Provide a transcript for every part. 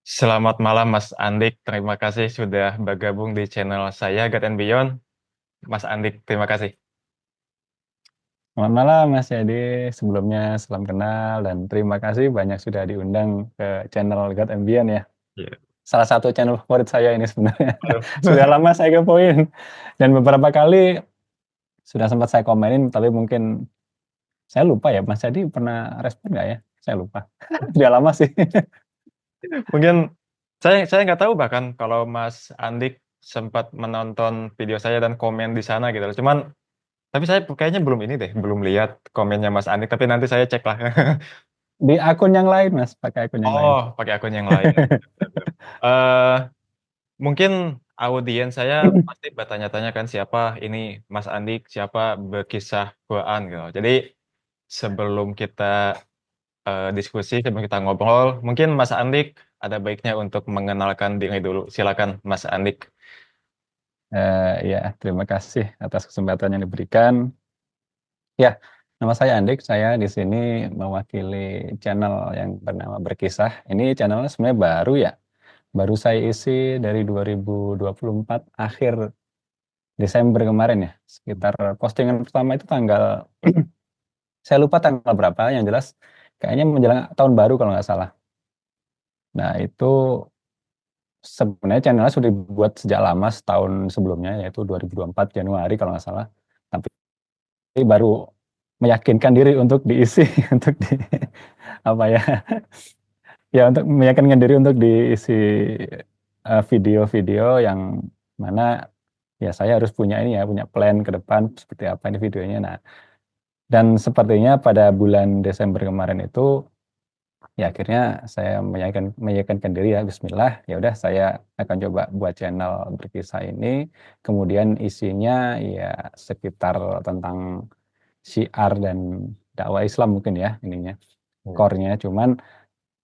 Selamat malam Mas Andik, terima kasih sudah bergabung di channel saya God and Beyond. Mas Andik, terima kasih. Selamat malam Mas Yadi, sebelumnya salam kenal dan terima kasih banyak sudah diundang ke channel God Ambient ya. Iya. Salah satu channel favorit saya ini sebenarnya. Aduh. Sudah lama saya kepoin dan beberapa kali sudah sempat saya komenin tapi mungkin saya lupa ya Mas Yadi pernah respon nggak ya? Saya lupa. Sudah lama sih. Mungkin saya nggak tahu bahkan kalau Mas Andik sempat menonton video saya dan komen di sana gitu loh. Cuman tapi saya kayaknya belum ini deh, belum lihat komennya Mas Andik. Tapi nanti saya cek lah. Di akun yang lain Mas, pakai akun yang lain. Oh, pakai akun yang lain. eh Mungkin audiens saya pasti bertanya-tanya kan siapa ini Mas Andik, siapa berkisah Quran gitu. Jadi sebelum kita diskusi, sebelum kita ngobrol, mungkin Mas Andik ada baiknya untuk mengenalkan diri dulu. Silakan Mas Andik. Ya, terima kasih atas kesempatan yang diberikan. Ya, nama saya Andik. Saya di sini mewakili channel yang bernama Berkisah. Ini channelnya sebenarnya baru ya. Baru saya isi dari 2024 akhir Desember kemarin ya. Sekitar postingan pertama itu tanggal, saya lupa tanggal berapa. Yang jelas kayaknya menjelang tahun baru kalau nggak salah. Nah itu sebenarnya channelnya sudah dibuat sejak lama setahun sebelumnya yaitu 2024 Januari kalau nggak salah. Tapi baru meyakinkan diri untuk diisi untuk di apa ya ya untuk meyakinkan diri untuk diisi video-video yang mana ya saya harus punya ini ya punya plan ke depan seperti apa ini videonya. Nah dan sepertinya pada bulan Desember kemarin itu ya akhirnya saya meyakinkan diri ya Bismillah ya udah saya akan coba buat channel berkisah ini, kemudian isinya ya sekitar tentang syiar dan dakwah Islam mungkin ya ininya Hmm. core-nya, cuman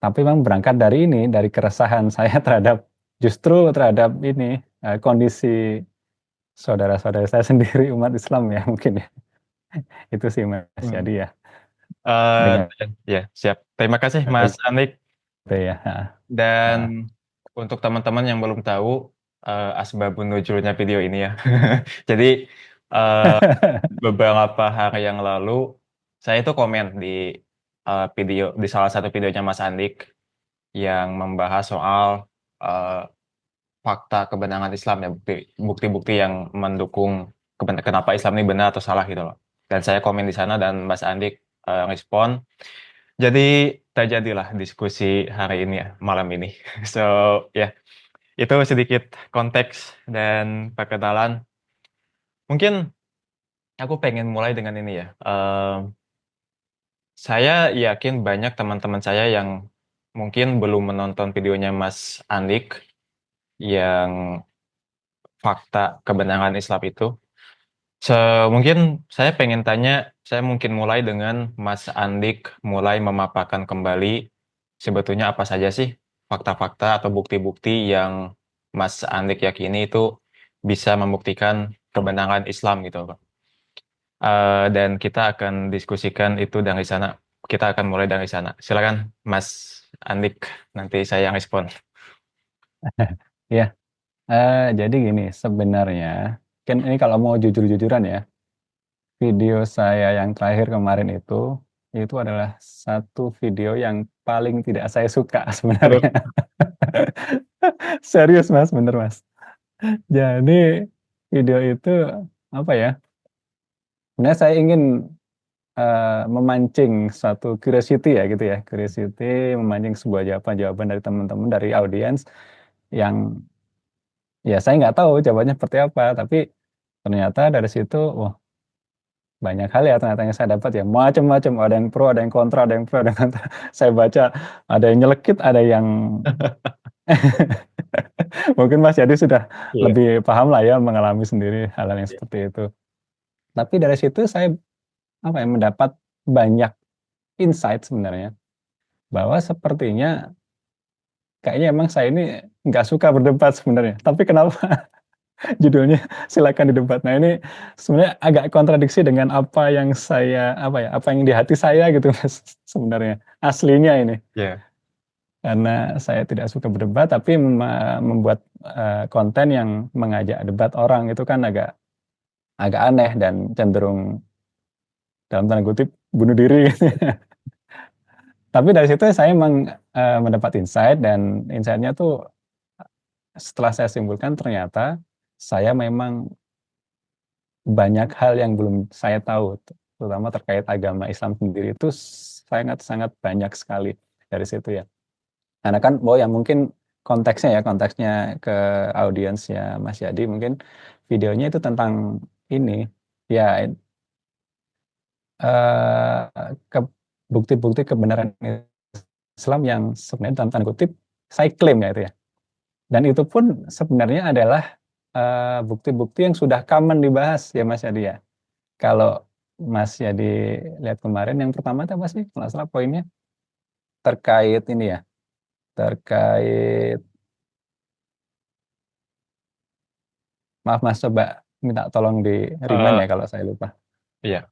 tapi memang berangkat dari ini dari keresahan saya terhadap justru terhadap ini kondisi saudara-saudara saya sendiri umat Islam ya mungkin ya itu sih Mas Hmm. jadi ya Eh, dengan ya, siap. Terima kasih Mas itu Andik. ya. Dan Ah. untuk teman-teman yang belum tahu asbabun nuzulnya video ini ya. Jadi eh, beberapa hari yang lalu saya itu komen di di salah satu videonya Mas Andik yang membahas soal eh, fakta kebenaran Islam ya, bukti-bukti yang mendukung kenapa Islam ini benar atau salah gitu loh. Dan saya komen di sana dan Mas Andik respon. Jadi terjadilah diskusi hari ini ya, malam ini. So ya, itu sedikit konteks dan perkenalan. Mungkin aku pengen mulai dengan ini ya. Saya yakin banyak teman-teman saya yang mungkin belum menonton videonya Mas Andik yang fakta kebenaran Islam itu. Mungkin saya pengen tanya, saya mungkin mulai dengan Mas Andik mulai memaparkan kembali sebetulnya apa saja sih fakta-fakta atau bukti-bukti yang Mas Andik yakini itu bisa membuktikan kebenaran Islam gitu, Pak. Dan kita akan diskusikan itu dari sana. Kita akan mulai dari sana. Silakan, Mas Andik. Nanti saya yang respon. Ya, jadi gini sebenarnya kan ini kalau mau jujur-jujuran ya, video saya yang terakhir kemarin itu adalah satu video yang paling tidak saya suka Aduh. sebenarnya. Serius Mas, bener Mas. Jadi video itu apa ya? Sebenarnya saya ingin memancing suatu curiosity ya gitu ya, curiosity, memancing sebuah jawaban-jawaban dari teman-teman dari audiens yang ya saya nggak tahu jawabannya seperti apa, tapi ternyata dari situ, wah banyak hal ya ternyata yang saya dapat ya macam-macam, ada yang pro, ada yang kontra, ada yang pro, ada yang kontra. Saya baca ada yang nyelekit, ada yang mungkin Mas Yadi sudah Iya. lebih paham lah ya mengalami sendiri hal-hal yang Iya. seperti itu. Tapi dari situ saya apa ya mendapat banyak insight sebenarnya bahwa sepertinya kayaknya emang saya ini nggak suka berdebat sebenarnya. Tapi kenapa judulnya silakan didebat. Nah ini sebenarnya agak kontradiksi dengan apa yang saya apa ya apa yang di hati saya gitu Mas sebenarnya aslinya ini. Iya. karena saya tidak suka berdebat, tapi membuat konten yang mengajak debat orang itu kan agak agak aneh dan cenderung dalam tanda kutip bunuh diri. Tapi dari situ saya memang mendapat insight, dan insight-nya tuh setelah saya simpulkan ternyata saya memang banyak hal yang belum saya tahu, terutama terkait agama Islam sendiri itu sangat-sangat banyak sekali dari situ ya. Karena kan, ya mungkin konteksnya ke audiensnya Mas Yadi, mungkin videonya itu tentang ini, ya ke bukti-bukti kebenaran Islam yang sebenarnya dalam tanda kutip saya klaim ya itu ya. Dan itu pun sebenarnya adalah bukti-bukti yang sudah common dibahas ya Mas Yadi ya. Kalau Mas Yadi lihat kemarin yang pertama itu apa sih? Kalau nggak salah poinnya terkait ini ya, terkait, maaf Mas, coba minta tolong di remind Eh, ya kalau saya lupa. iya,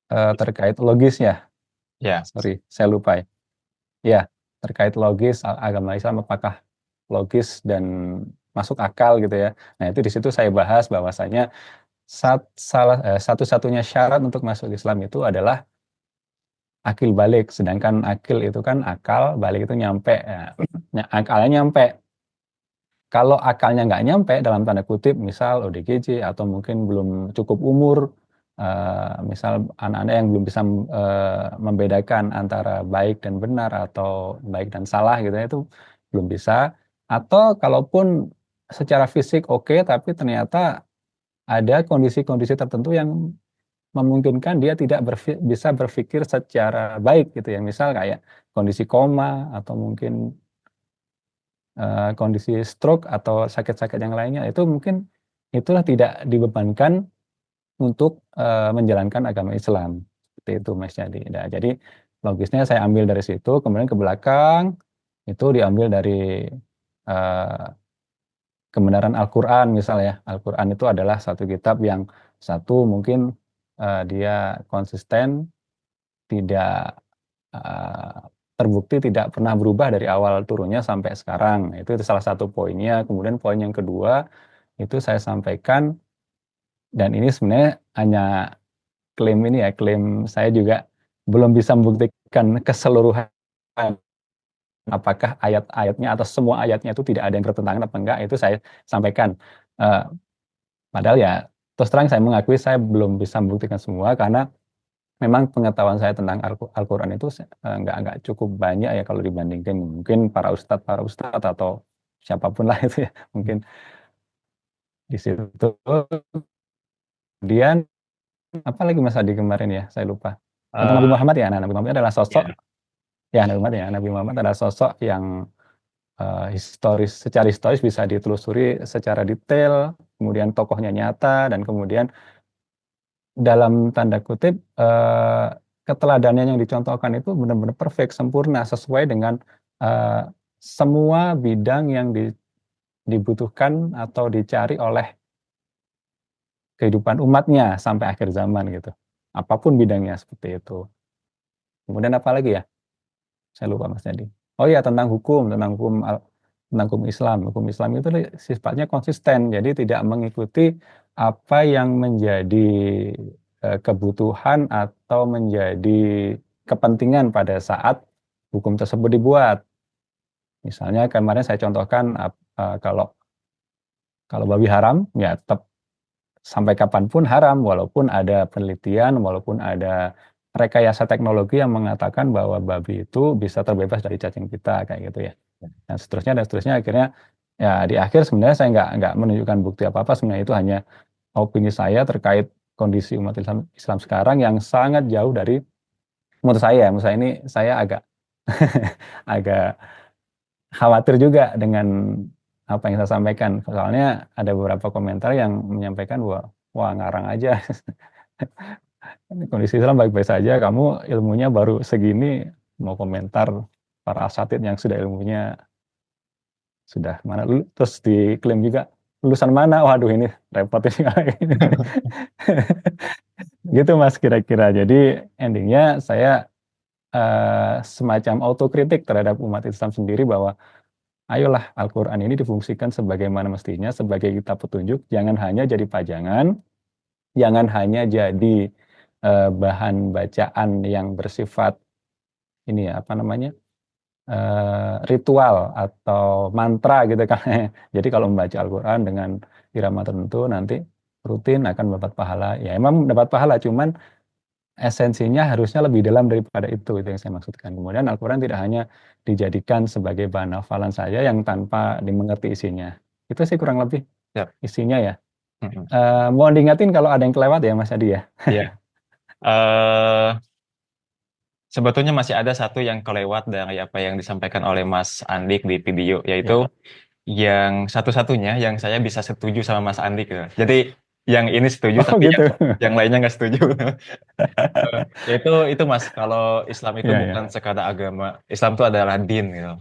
Terkait logis ya, ya, sorry saya lupa ya. Ya, terkait logis agama Islam apakah logis dan masuk akal gitu ya. Nah itu di situ saya bahas bahwasanya satu-satunya syarat untuk masuk Islam itu adalah akil balik, sedangkan akil itu kan akal, balik itu nyampe ya. Akalnya nyampe. Kalau akalnya nggak nyampe dalam tanda kutip, misal ODGJ atau mungkin belum cukup umur, misal anak-anak yang belum bisa membedakan antara baik dan benar atau baik dan salah gitu ya, itu belum bisa. Atau kalaupun secara fisik oke, tapi ternyata ada kondisi-kondisi tertentu yang memungkinkan dia tidak bisa berpikir secara baik gitu ya. Misal kayak kondisi koma atau mungkin kondisi stroke atau sakit-sakit yang lainnya, itu mungkin itulah tidak dibebankan untuk menjalankan agama Islam. Seperti itu Mas Jadi. Nah, jadi logisnya saya ambil dari situ, kemudian ke belakang itu diambil dari eh, kebenaran Al-Qur'an misalnya. Al-Qur'an itu adalah satu kitab yang satu mungkin dia konsisten, tidak eh, terbukti tidak pernah berubah dari awal turunnya sampai sekarang. Itu salah satu poinnya. Kemudian poin yang kedua itu saya sampaikan, dan ini sebenarnya hanya klaim ini ya, klaim saya juga belum bisa membuktikan keseluruhan apakah ayat-ayatnya atau semua ayatnya itu tidak ada yang bertentangan apa enggak, itu saya sampaikan. Eh, Padahal ya terus terang saya mengakui saya belum bisa membuktikan semua, karena memang pengetahuan saya tentang Al-Quran itu nggak cukup banyak ya kalau dibandingkan mungkin para ustadz atau siapapun lah itu ya, mungkin di situ. Kemudian apa lagi Mas Adi kemarin ya, saya lupa. Tentang Nabi eh, Muhammad ya. Nah, Nabi Muhammad adalah sosok, ya, ya Nabi Muhammad ya. Nabi Muhammad adalah sosok yang secara historis bisa ditelusuri secara detail, kemudian tokohnya nyata, dan kemudian dalam tanda kutip keteladanannya yang dicontohkan itu benar-benar perfect, sempurna, sesuai dengan eh, semua bidang yang dibutuhkan atau dicari oleh kehidupan umatnya sampai akhir zaman gitu. Apapun bidangnya seperti itu. Kemudian apa lagi ya? Saya lupa Mas Jadi. Oh iya, tentang hukum Islam. Hukum Islam itu sifatnya konsisten, jadi tidak mengikuti apa yang menjadi kebutuhan atau menjadi kepentingan pada saat hukum tersebut dibuat. Misalnya kemarin saya contohkan, kalau babi haram ya tetap sampai kapanpun haram, walaupun ada penelitian, walaupun ada rekayasa teknologi yang mengatakan bahwa babi itu bisa terbebas dari cacing pita kayak gitu ya. Dan seterusnya akhirnya ya di akhir sebenarnya saya nggak menunjukkan bukti apa-apa, sebenarnya itu hanya opini saya terkait kondisi umat Islam sekarang yang sangat jauh dari, menurut saya ini saya agak agak khawatir juga dengan apa yang saya sampaikan. Soalnya ada beberapa komentar yang menyampaikan bahwa wah ngarang aja. Kondisi Islam baik-baik saja, kamu ilmunya baru segini, mau komentar para asatid yang sudah ilmunya sudah mana, terus diklaim juga lulusan mana, waduh ini repot ini. Gitu Mas kira-kira. Jadi endingnya saya semacam autokritik terhadap umat Islam sendiri bahwa ayolah Al-Quran ini difungsikan sebagaimana mestinya sebagai kitab petunjuk, jangan hanya jadi pajangan, jangan hanya jadi bahan bacaan yang bersifat ini ya apa namanya ritual atau mantra gitu kan. Jadi kalau membaca Al-Quran dengan irama tertentu nanti rutin akan mendapat pahala. Ya emang mendapat pahala, cuman esensinya harusnya lebih dalam daripada itu yang saya maksudkan. Kemudian Al-Quran tidak hanya dijadikan sebagai bahan hafalan saja yang tanpa dimengerti isinya. Itu sih kurang lebih Siap. isinya ya. Mhm. Mohon diingatin kalau ada yang kelewat ya Mas Adi ya. Iya. Eh, Sebetulnya masih ada satu yang kelewat dari apa yang disampaikan oleh Mas Andik di video, yaitu Ya. yang satu-satunya yang saya bisa setuju sama Mas Andik, gitu. Jadi yang ini setuju Oh tapi gitu. yang lainnya nggak setuju. Yaitu Mas, kalau Islam itu Iya bukan ya. sekadar agama, Islam itu adalah din gitu.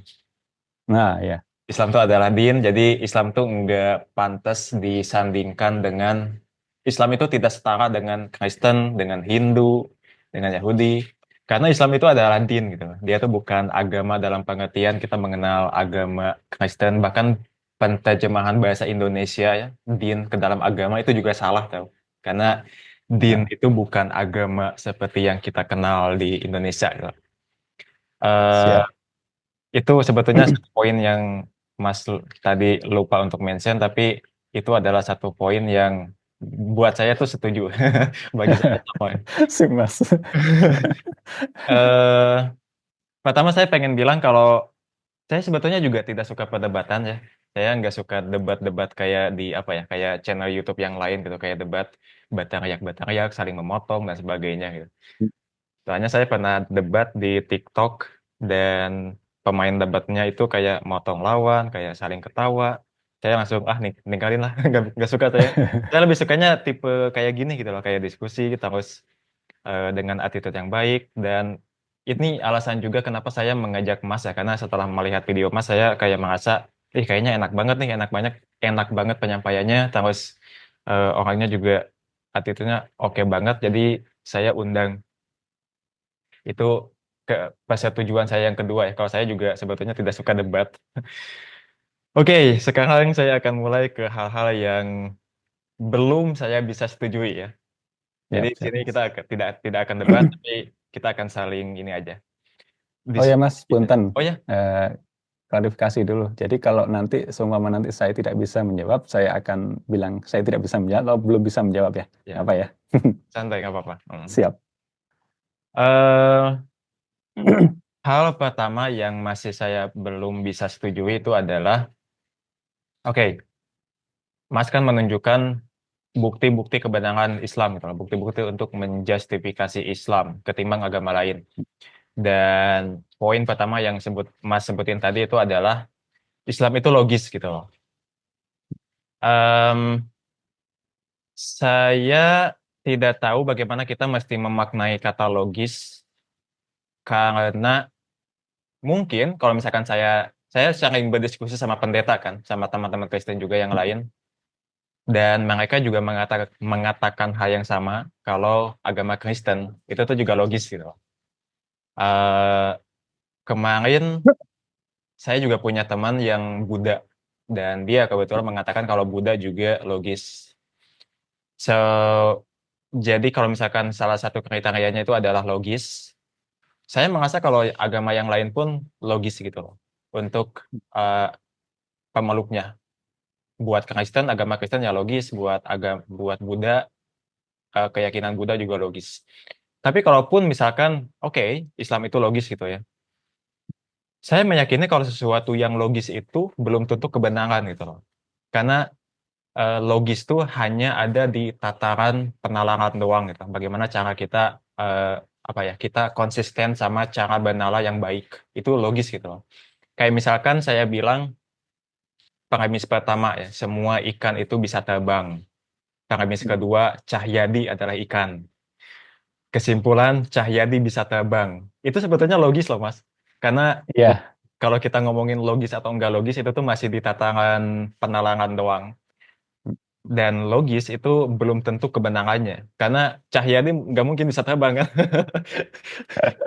Nah ya. Islam itu adalah din, jadi Islam itu nggak pantas disandingkan dengan, Islam itu tidak setara dengan Kristen, dengan Hindu, dengan Yahudi. Karena Islam itu adalah din gitu. Dia itu bukan agama dalam pengertian kita mengenal agama Kristen, bahkan penterjemahan bahasa Indonesia ya, din ke dalam agama itu juga salah tau. Karena din Nah, itu bukan agama seperti yang kita kenal di Indonesia gitu. Eh, siap. itu sebetulnya satu poin yang Mas tadi lupa untuk mention, tapi itu adalah satu poin yang buat saya tuh setuju. Bagi saya sama. Sip Mas. Eh, Pertama saya pengen bilang kalau saya sebetulnya juga tidak suka perdebatan ya. Saya nggak suka debat-debat kayak di apa ya, kayak channel YouTube yang lain gitu, kayak debat batariak-batariak, saling memotong dan sebagainya gitu. Soalnya saya pernah debat di TikTok dan pemain debatnya itu kayak motong lawan, kayak saling ketawa. Saya langsung ninggalin lah, nggak suka saya. Saya lebih sukanya tipe kayak gini gitu loh, kayak diskusi terus dengan attitude yang baik. Dan ini alasan juga kenapa saya mengajak Mas ya, karena setelah melihat video Mas saya kayak merasa, kayaknya enak banget nih, enak banget penyampaiannya, terus orangnya juga attitude-nya oke banget. Jadi saya undang. Itu ke persetujuan saya yang kedua ya. Kalau saya juga sebetulnya tidak suka debat. Oke, sekarang saya akan mulai ke hal-hal yang belum saya bisa setujui ya. Jadi Siap, di siap sini Mas. kita tidak tidak akan debat, tapi kita akan saling ini aja. Oh ya Diskusi Mas, aja. punten. Oh ya, Eh, Klarifikasi dulu. Jadi kalau nanti seumpama nanti saya tidak bisa menjawab, saya akan bilang saya tidak bisa menjawab atau belum bisa menjawab ya. ya Apa ya? santai nggak apa-apa. Siap. Eh, Hal pertama yang masih saya belum bisa setujui itu adalah, oke, Mas kan menunjukkan bukti-bukti kebenaran Islam gitu loh, bukti-bukti untuk menjustifikasi Islam ketimbang agama lain. Dan poin pertama yang Mas sebutin tadi itu adalah Islam itu logis gitu loh. Em, saya tidak tahu bagaimana kita mesti memaknai kata logis, karena mungkin kalau misalkan saya sering berdiskusi sama pendeta kan, sama teman-teman Kristen juga yang lain, dan mereka juga mengatakan hal yang sama kalau agama Kristen itu tuh juga logis gitu loh. Eh, Kemarin saya juga punya teman yang Buddha, dan dia kebetulan mengatakan kalau Buddha juga logis. So, jadi kalau misalkan salah satu kriterianya itu adalah logis, saya merasa kalau agama yang lain pun logis gitu loh untuk eh, pemeluknya. Buat Kristen, agama Kristen ya logis, buat Buddha, keyakinan Buddha juga logis. Tapi kalaupun misalkan, oke, Islam itu logis gitu ya. Saya meyakini kalau sesuatu yang logis itu belum tentu kebenaran gitu loh. Karena logis tuh hanya ada di tataran penalaran doang gitu. Bagaimana cara kita eh, apa ya, kita konsisten sama cara bernala yang baik. Itu logis gitu loh. Kayak misalkan saya bilang premis pertama ya, semua ikan itu bisa terbang. Premis kedua, Cahyadi adalah ikan. Kesimpulan, Cahyadi bisa terbang. Itu sebetulnya logis loh, Mas. Karena Iya, kalau kita ngomongin logis atau enggak logis itu tuh masih di tataran penalaran doang. dan logis itu belum tentu kebenangannya. Karena Cahyadi nggak mungkin bisa terbang kan?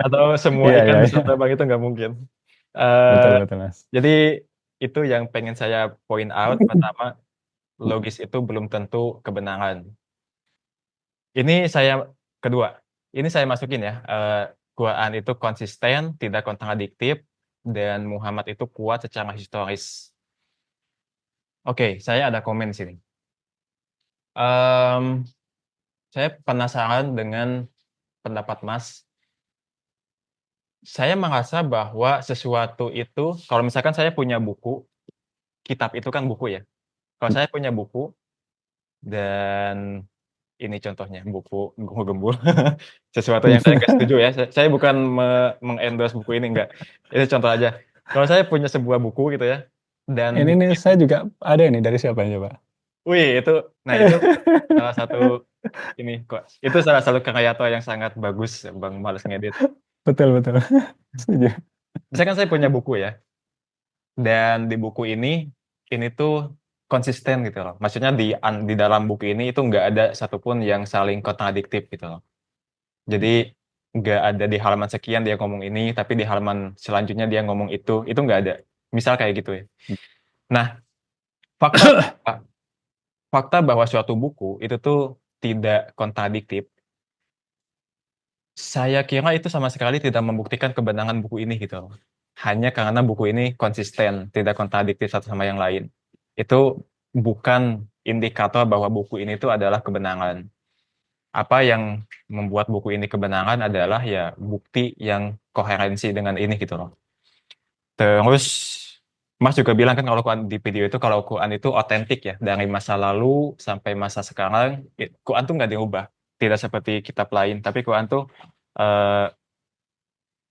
Atau semua Iya, iya, ikan bisa iya. terbang itu nggak mungkin. Betul, Eh, betul, Mas. jadi itu yang pengen saya point out. Pertama, logis itu belum tentu kebenangan. Ini saya kedua, ini saya masukin ya. Quran itu konsisten, tidak kontradiktif, dan Muhammad itu kuat secara historis. Oke, saya ada komen di sini. Em, saya penasaran dengan pendapat Mas. Saya merasa bahwa sesuatu itu, kalau misalkan saya punya buku, kitab itu kan buku ya. Kalau saya punya buku dan ini contohnya buku Gunggu Gembul, sesuatu yang saya nggak setuju ya. Saya bukan mengendorse buku ini enggak. Itu contoh aja. Kalau saya punya sebuah buku gitu ya, dan Ini buku nih saya juga ada ini dari siapa ini, Pak? wih itu salah satu ini kok. Itu salah satu karya yang sangat bagus, Bang Males ngedit. Betul, betul. Setuju. Misalkan saya punya buku ya, dan di buku ini tuh konsisten gitu loh. Maksudnya di dalam buku ini itu nggak ada satupun yang saling kontradiktif gitu loh. Jadi nggak ada di halaman sekian dia ngomong ini, tapi di halaman selanjutnya dia ngomong itu nggak ada. Misal kayak gitu ya. Nah, fakta fakta bahwa suatu buku itu tuh tidak kontradiktif, saya kira itu sama sekali tidak membuktikan kebenaran buku ini gitu loh. Hanya karena buku ini konsisten, tidak kontradiktif satu sama yang lain. Itu bukan indikator bahwa buku ini tuh adalah kebenaran. Apa yang membuat buku ini kebenaran adalah ya bukti yang koherensi dengan ini gitu loh. Terus Mas juga bilang kan kalau Quran di video itu kalau Quran itu otentik ya dari masa lalu sampai masa sekarang Quran tuh nggak diubah, tidak seperti kitab lain, tapi Quran tuh eh,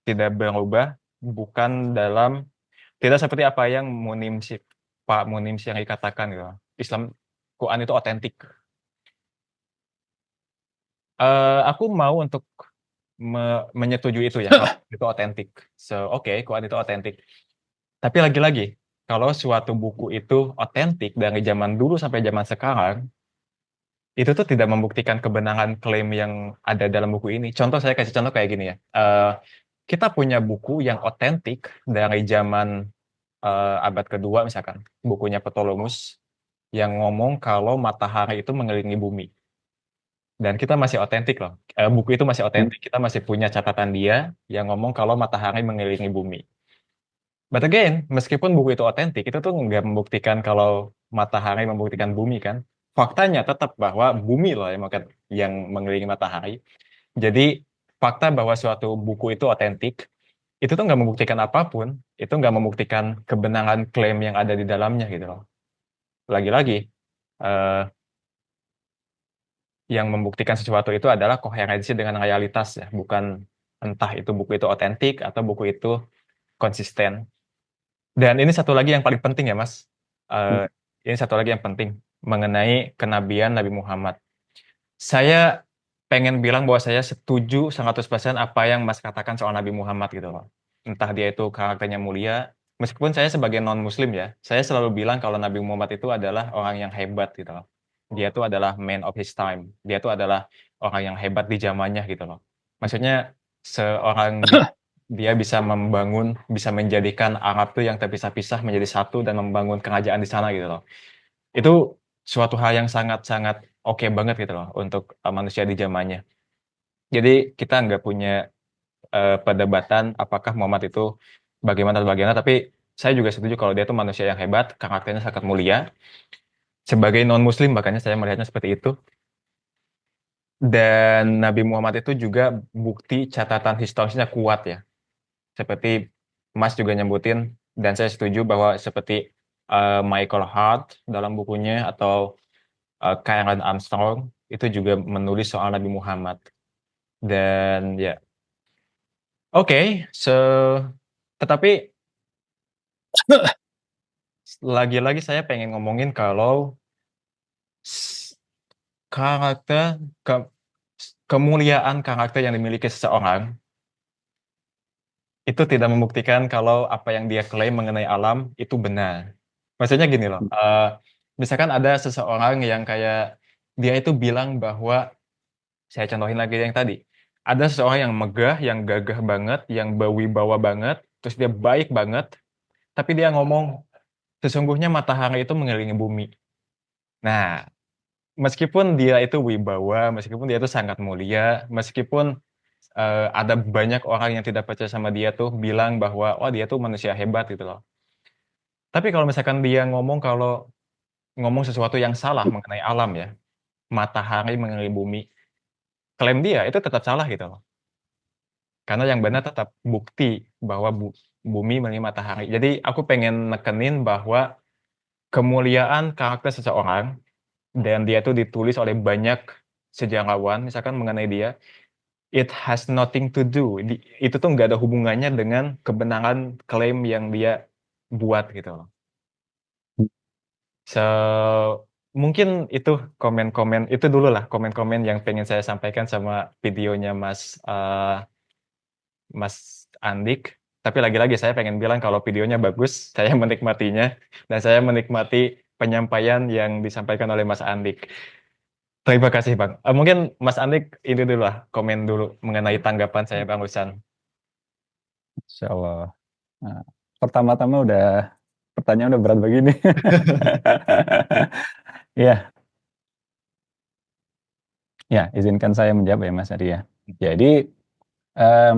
tidak berubah, bukan dalam tidak seperti apa yang Pak Munim Syari katakan gitu. Islam Quran itu otentik. Aku mau untuk menyetujui itu ya kalau itu otentik. So, oke, Quran itu otentik. Tapi lagi-lagi, kalau suatu buku itu otentik dari zaman dulu sampai zaman sekarang, itu tuh tidak membuktikan kebenaran klaim yang ada dalam buku ini. Contoh saya kasih contoh kayak gini ya. Kita punya buku yang otentik dari zaman abad kedua misalkan, bukunya Ptolemus yang ngomong kalau matahari itu mengelilingi bumi. Dan kita masih otentik loh. Buku itu masih otentik. Kita masih punya catatan dia yang ngomong kalau matahari mengelilingi bumi. But again, meskipun buku itu otentik, itu tuh nggak membuktikan kalau matahari membuktikan bumi kan. Faktanya tetap bahwa bumi loh yang mengelilingi matahari. Jadi fakta bahwa suatu buku itu otentik, itu tuh nggak membuktikan apapun. Itu nggak membuktikan kebenaran klaim yang ada di dalamnya gitu loh. Lagi-lagi, eh, yang membuktikan sesuatu itu adalah koherensi dengan realitas ya, bukan entah itu buku itu otentik atau buku itu konsisten. Dan ini satu lagi yang paling penting ya, Mas. Eh, ini satu lagi yang penting mengenai kenabian Nabi Muhammad. Saya pengen bilang bahwa saya setuju 100% apa yang Mas katakan soal Nabi Muhammad gitu loh. Entah dia itu karakternya mulia, meskipun saya sebagai non-muslim ya, saya selalu bilang kalau Nabi Muhammad itu adalah orang yang hebat gitu loh. Dia itu adalah man of his time. Dia itu adalah orang yang hebat di zamannya gitu loh. Maksudnya seorang dia bisa membangun, bisa menjadikan Arab tuh yang terpisah-pisah menjadi satu dan membangun kerajaan di sana gitu loh. Itu suatu hal yang sangat-sangat oke banget gitu loh untuk manusia di zamannya. Jadi kita nggak punya perdebatan apakah Muhammad itu bagaimana, tapi saya juga setuju kalau dia itu manusia yang hebat, karakternya sangat mulia. Sebagai non-muslim makanya saya melihatnya seperti itu. Dan Nabi Muhammad itu juga bukti catatan historisnya kuat ya. Seperti Mas juga nyebutin dan saya setuju bahwa seperti Michael Hart dalam bukunya atau Karen Armstrong itu juga menulis soal Nabi Muhammad. Dan ya, oke, tetapi lagi-lagi saya pengen ngomongin kalau s- karakter ke- kemuliaan karakter yang dimiliki seseorang itu tidak membuktikan kalau apa yang dia klaim mengenai alam itu benar. Maksudnya gini loh, misalkan ada seseorang yang kayak dia itu bilang bahwa, saya contohin lagi yang tadi, ada seseorang yang megah, yang gagah banget, yang berwibawa banget, terus dia baik banget, tapi dia ngomong, sesungguhnya matahari itu mengelilingi bumi. Nah, meskipun dia itu wibawa, meskipun dia itu sangat mulia, meskipun ada banyak orang yang tidak percaya sama dia tuh bilang bahwa, oh dia tuh manusia hebat gitu loh. Tapi kalau misalkan dia ngomong sesuatu yang salah mengenai alam ya, matahari mengelilingi bumi, klaim dia itu tetap salah gitu loh. Karena yang benar tetap bukti bahwa bumi mengelilingi matahari. Jadi aku pengen nekenin bahwa kemuliaan karakter seseorang dan dia itu ditulis oleh banyak sejarawan, misalkan mengenai dia, it has nothing to do. Itu tuh nggak ada hubungannya dengan kebenaran klaim yang dia buat gitu loh. So, mungkin itu komen-komen itu dulu lah komen-komen yang pengen saya sampaikan sama videonya Mas Andik. Tapi lagi-lagi saya pengen bilang kalau videonya bagus, saya menikmatinya dan saya menikmati penyampaian yang disampaikan oleh Mas Andik. Terima kasih Bang. Mungkin Mas Andik ini dulu lah, komen dulu mengenai tanggapan saya barusan. Insya Allah. Nah, pertama-tama pertanyaan udah berat begini. Ya, ya, izinkan saya menjawab ya Mas Adi ya. Jadi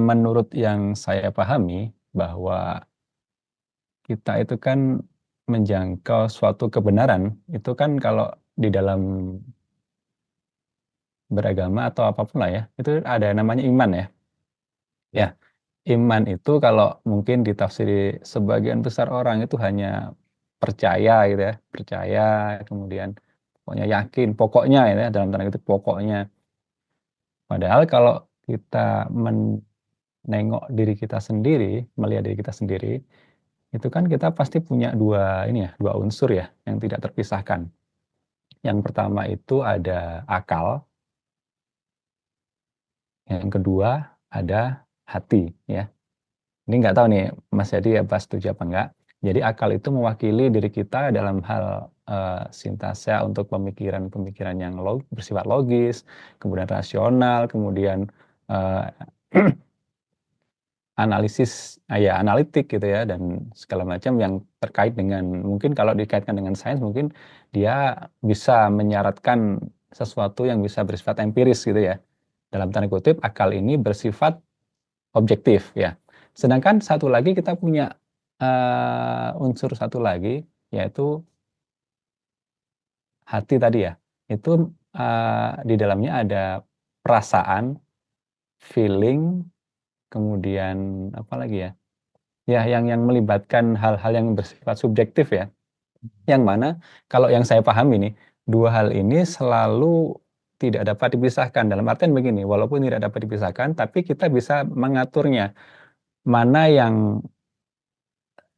menurut yang saya pahami bahwa kita itu kan menjangkau suatu kebenaran itu kan kalau di dalam beragama atau apapun lah ya, itu ada namanya iman ya. Ya, Ya. iman itu kalau mungkin ditafsiri sebagian besar orang itu hanya percaya gitu ya, percaya kemudian pokoknya yakin, pokoknya ya dalam tanda kutip pokoknya. Padahal kalau kita menengok diri kita sendiri, melihat diri kita sendiri, itu kan kita pasti punya dua ini ya, dua unsur ya yang tidak terpisahkan. Yang pertama itu ada akal, yang kedua ada hati ya. Ini nggak tahu nih Mas Yadi apa setuju apa enggak. Jadi akal itu mewakili diri kita dalam hal sintasa untuk pemikiran-pemikiran yang bersifat logis, kemudian rasional, kemudian eh, analisis, ya analitik gitu ya, dan segala macam yang terkait dengan mungkin kalau dikaitkan dengan sains mungkin dia bisa menyaratkan sesuatu yang bisa bersifat empiris gitu ya. Dalam tanda kutip akal ini bersifat objektif ya. Sedangkan satu lagi kita punya unsur satu lagi yaitu hati tadi ya. Itu di dalamnya ada perasaan, feeling, kemudian apa lagi ya? Ya yang melibatkan hal-hal yang bersifat subjektif ya. Yang mana kalau yang saya pahami nih, dua hal ini selalu tidak dapat dipisahkan. Dalam artian begini, walaupun tidak dapat dipisahkan, tapi kita bisa mengaturnya. Mana yang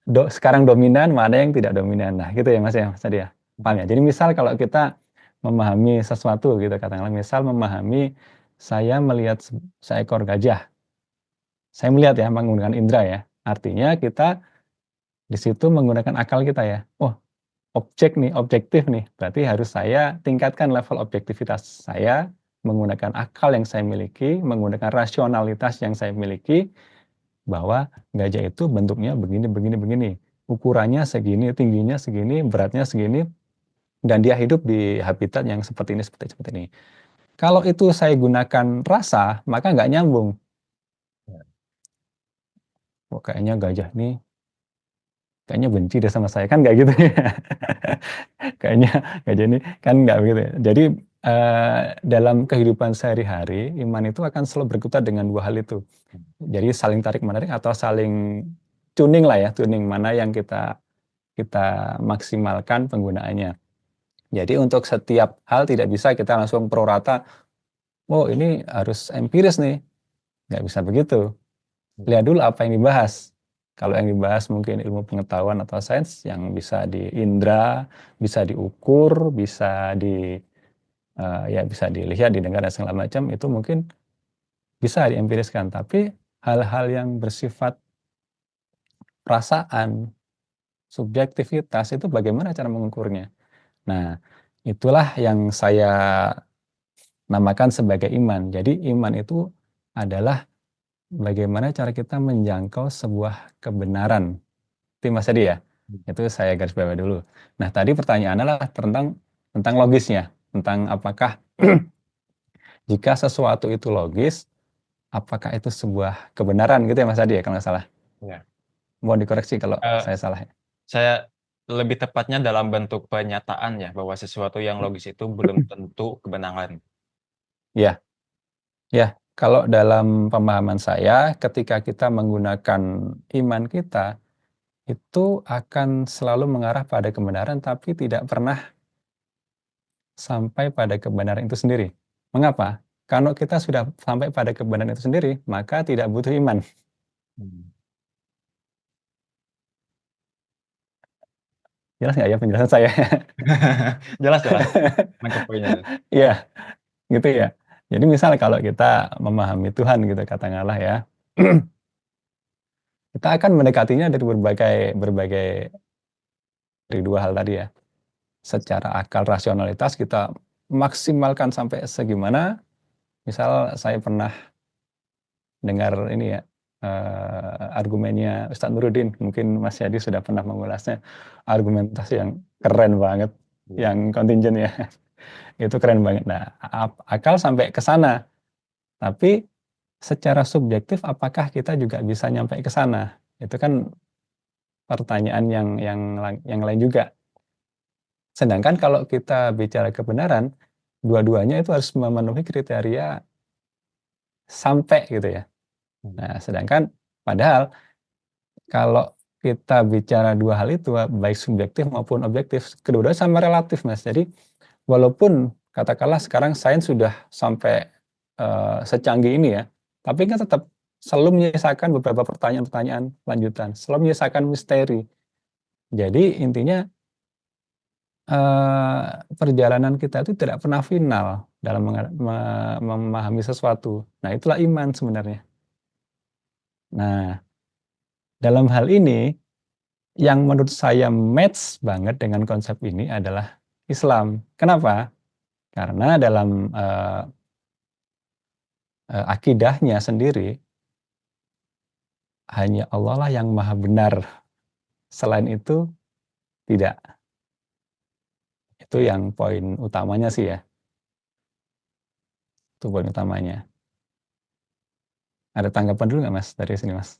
sekarang dominan, mana yang tidak dominan. Nah, gitu ya Mas Adi ya. Paham ya? Jadi misal kalau kita memahami sesuatu gitu katakanlah misal memahami saya melihat seekor gajah. Saya melihat ya menggunakan indera ya. Artinya kita di situ menggunakan akal kita ya. Oh, objektif nih. Berarti harus saya tingkatkan level objektivitas saya menggunakan akal yang saya miliki, menggunakan rasionalitas yang saya miliki bahwa gajah itu bentuknya begini, begini, begini. Ukurannya segini, tingginya segini, beratnya segini, dan dia hidup di habitat yang seperti ini, seperti ini. Kalau itu saya gunakan rasa, maka nggak nyambung. Oh, kayaknya gajah nih, kayaknya benci deh sama saya. Kan nggak gitu ya. Kayaknya gajah ini, kan nggak begitu ya. Jadi dalam kehidupan sehari-hari, iman itu akan selalu berkutat dengan dua hal itu. Jadi saling tarik-menarik atau saling tuning lah ya, tuning mana yang kita kita maksimalkan penggunaannya. Jadi untuk setiap hal tidak bisa kita langsung pro rata, oh ini harus empiris nih, nggak bisa begitu. Lihat dulu apa yang dibahas. Kalau yang dibahas mungkin ilmu pengetahuan atau sains yang bisa diindra, bisa diukur, bisa ya bisa dilihat, didengar dan segala macam itu mungkin bisa diempiriskan. Tapi hal-hal yang bersifat perasaan, subjektivitas itu bagaimana cara mengukurnya? Nah, itulah yang saya namakan sebagai iman. Jadi iman itu adalah bagaimana cara kita menjangkau sebuah kebenaran. Itu Mas tadi ya. Itu saya garis bawah dulu. Nah, tadi pertanyaannya adalah tentang logisnya, tentang apakah jika sesuatu itu logis, apakah itu sebuah kebenaran gitu ya Mas Adi ya kalau nggak salah. Ya. Mohon dikoreksi kalau Eh, saya salah ya. saya lebih tepatnya dalam bentuk penyataan ya, bahwa sesuatu yang logis itu belum tentu kebenaran. Ya, ya. Kalau dalam pemahaman saya, ketika kita menggunakan iman kita, itu akan selalu mengarah pada kebenaran, tapi tidak pernah sampai pada kebenaran itu sendiri. Mengapa? Kalau kita sudah sampai pada kebenaran itu sendiri, maka tidak butuh iman. Hmm. Jelas nggak ya penjelasan saya? Jelas, jelas. Nangkep poinnya. Iya, gitu ya. Jadi misal kalau kita memahami Tuhan gitu katakanlah ya, kita akan mendekatinya dari berbagai berbagai dari dua hal tadi ya. Secara akal rasionalitas kita maksimalkan sampai segimana. Misal saya pernah dengar ini ya, argumennya Ustadz Nuruddin, mungkin Mas Yadi sudah pernah mengulasnya, argumentasi yang keren banget, Iya. yang kontingent ya, itu keren banget. Nah, akal sampai ke sana, tapi secara subjektif apakah kita juga bisa nyampe ke sana? Itu kan pertanyaan yang lain juga. Sedangkan kalau kita bicara kebenaran, dua-duanya itu harus memenuhi kriteria sampai gitu ya. Hmm. Nah, sedangkan padahal kalau kita bicara dua hal itu, baik subjektif maupun objektif, kedua-duanya sama relatif, Mas. Jadi, walaupun katakanlah sekarang sains sudah sampai secanggih ini ya, tapi kan tetap selalu menyisakan beberapa pertanyaan-pertanyaan lanjutan, selalu menyisakan misteri. Jadi intinya perjalanan kita itu tidak pernah final dalam memahami sesuatu. Nah, itulah iman sebenarnya. Nah, dalam hal ini yang menurut saya match banget dengan konsep ini adalah Islam. Kenapa? Karena dalam akidahnya sendiri hanya Allah lah yang maha benar. Selain itu tidak. Itu yang poin utamanya sih ya. Itu poin utamanya. Ada tanggapan dulu nggak Mas dari sini Mas?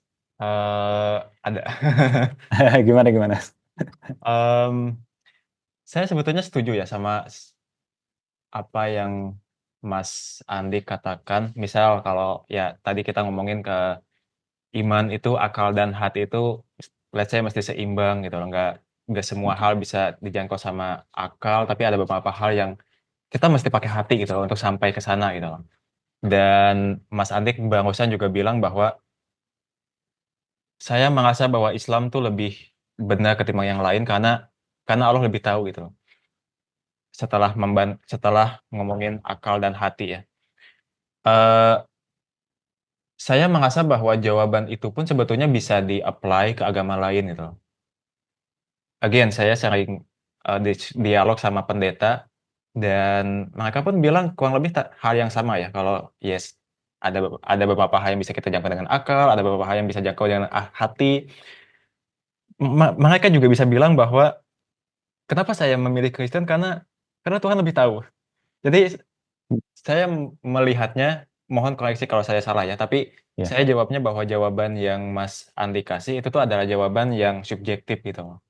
Ada. Gimana gimana? Em, saya sebetulnya setuju ya sama apa yang Mas Andi katakan. Misal kalau ya tadi kita ngomongin ke iman itu, akal dan hati itu, let's say mesti seimbang gitu loh. Nggak semua hal bisa dijangkau sama akal, tapi ada beberapa hal yang kita mesti pakai hati gitu loh untuk sampai ke sana gitu loh. Dan Mas Andik barusan juga bilang bahwa saya merasa bahwa Islam tuh lebih benar ketimbang yang lain karena Allah lebih tahu gitu loh. Setelah ngomongin akal dan hati ya. Eh, saya merasa bahwa jawaban itu pun sebetulnya bisa di-apply ke agama lain gitu loh. Again, saya sering dialog sama pendeta dan mereka pun bilang kurang lebih hal yang sama ya. Kalau yes, ada beberapa hal yang bisa kita jangkau dengan akal, ada beberapa hal yang bisa jangkau dengan hati. Mereka juga bisa bilang bahwa kenapa saya memilih Kristen karena Tuhan lebih tahu. Jadi saya melihatnya, mohon koreksi kalau saya salah ya, tapi Ya. saya jawabnya bahwa jawaban yang Mas Andi kasih itu tuh adalah jawaban yang subjektif gitu.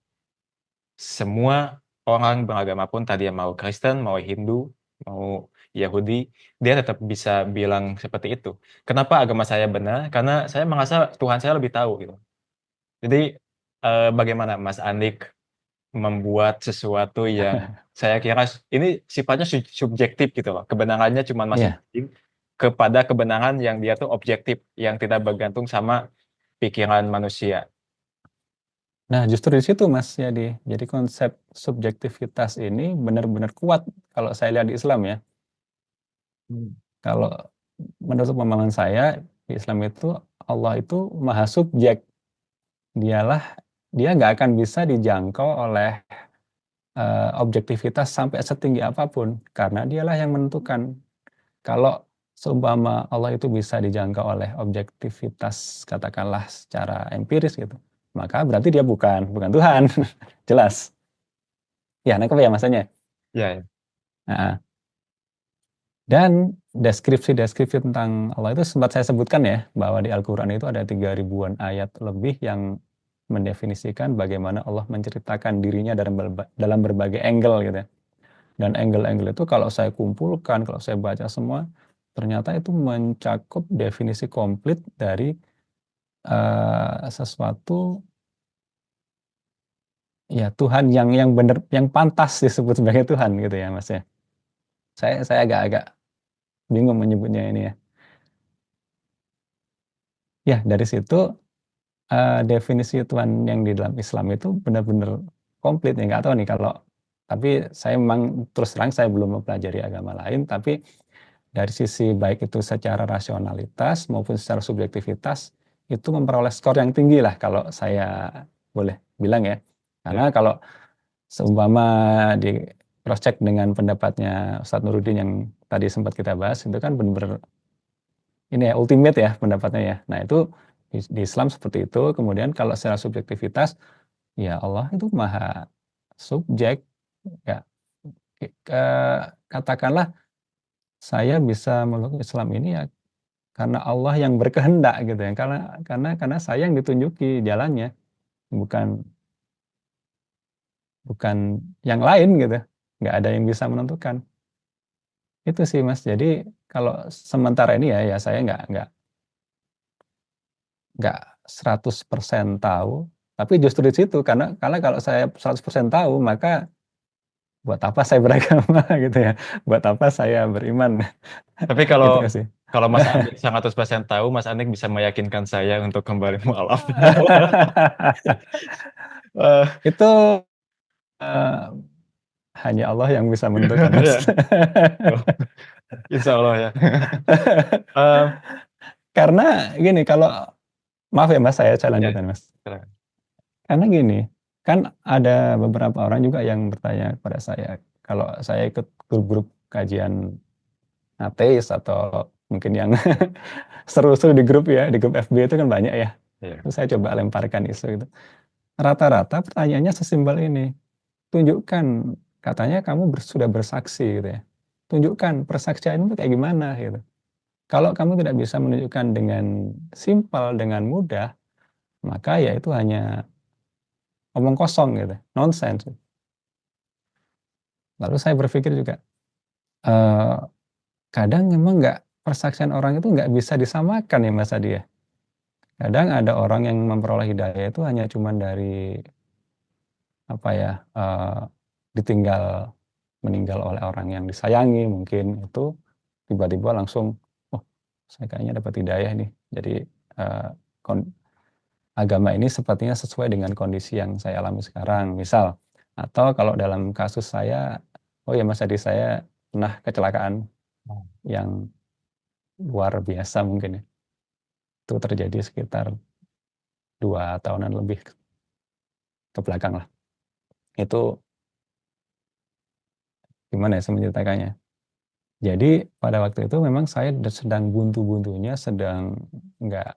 Semua orang beragama pun tadi yang mau Kristen, mau Hindu, mau Yahudi, dia tetap bisa bilang seperti itu. Kenapa agama saya benar? Karena saya merasa Tuhan saya lebih tahu gitu. Jadi bagaimana Mas Andik membuat sesuatu yang saya kira ini sifatnya subjektif gitu loh. Kebenarannya cuma Iya. masing-masing kepada kebenaran yang dia tuh objektif, yang tidak bergantung sama pikiran manusia. Nah, justru di situ Mas Yadi. Jadi konsep subjektivitas ini benar-benar kuat kalau saya lihat di Islam ya. Hmm. Kalau menurut pemahaman saya, di Islam itu Allah itu maha subjek. Dia nggak akan bisa dijangkau oleh objektivitas sampai setinggi apapun, karena dialah yang menentukan. Kalau seumpama Allah itu bisa dijangkau oleh objektivitas, katakanlah secara empiris gitu, maka berarti dia bukan Tuhan. Jelas. Ya, nangkep ya masanya. Ya, ya. Nah, dan deskripsi-deskripsi tentang Allah itu sempat saya sebutkan ya, bahwa di Al-Quran itu ada 3.000-an ayat lebih yang mendefinisikan bagaimana Allah menceritakan dirinya dalam berbagai angle gitu ya. Dan angle-angle itu kalau saya kumpulkan, kalau saya baca semua, ternyata itu mencakup definisi komplit dari sesuatu ya Tuhan yang benar, yang pantas disebut sebagai Tuhan gitu ya Mas ya. Saya agak-agak bingung menyebutnya ini ya. Ya dari situ definisi Tuhan yang di dalam Islam itu benar-benar komplit ya, nggak tahu nih kalau, tapi saya memang terus terang saya belum mempelajari agama lain, tapi dari sisi baik itu secara rasionalitas maupun secara subjektivitas itu memperoleh skor yang tinggi lah kalau saya boleh bilang ya. Ya. Karena kalau seumpama di cross check dengan pendapatnya Ustadz Nuruddin yang tadi sempat kita bahas, itu kan benar-benar ini ya ultimate ya pendapatnya ya. Nah itu di Islam seperti itu. Kemudian kalau secara subjektivitas, ya Allah itu maha subjek. Ya, katakanlah saya bisa meluk Islam ini ya karena Allah yang berkehendak gitu ya. Karena saya yang ditunjuki jalannya, bukan bukan yang lain gitu. Nggak ada yang bisa menentukan. Itu sih Mas. Jadi kalau sementara ini ya saya nggak 100% tahu, tapi justru di situ karena kalau saya 100% tahu, maka buat apa saya beragama gitu ya, buat apa saya beriman, Tapi gitu kalau sih. kalau Mas Andik 100% tahu, Mas Andik bisa meyakinkan saya untuk kembali mualaf. Eh, Itu eh, hanya Allah yang bisa menentukan, Mas. ya, insya Allah ya. Eh, Karena gini, kalau maaf ya Mas, saya ya, lanjutkan Mas. silakan. Karena gini, kan ada beberapa orang juga yang bertanya kepada saya, kalau saya ikut grup-grup kajian ateis atau mungkin yang seru-seru di grup ya, di grup FB itu kan banyak ya. Iya. Terus saya coba lemparkan isu itu. Rata-rata pertanyaannya sesimpel ini. Tunjukkan, katanya kamu sudah bersaksi gitu ya. Tunjukkan persaksian itu kayak gimana gitu. Kalau kamu tidak bisa menunjukkan dengan simpel, dengan mudah, maka ya itu hanya omong kosong gitu, nonsense. Lalu saya berpikir juga, eh, kadang memang nggak, persaksian orang itu nggak bisa disamakan ya Mas Adi ya. Kadang ada orang yang memperoleh hidayah itu hanya cuman dari apa ya, ditinggal meninggal oleh orang yang disayangi mungkin, itu tiba-tiba langsung, "Oh, saya kayaknya dapat hidayah nih. Jadi, eee, kon agama ini sepertinya sesuai dengan kondisi yang saya alami sekarang," misal. Atau kalau dalam kasus saya, "Oh ya Mas Adi, saya pernah kecelakaan yang luar biasa mungkin ya." Itu terjadi sekitar 2 tahunan lebih ke belakang lah. Itu gimana ya saya menceritakannya. Jadi pada waktu itu memang saya sedang buntu-buntunya, sedang nggak,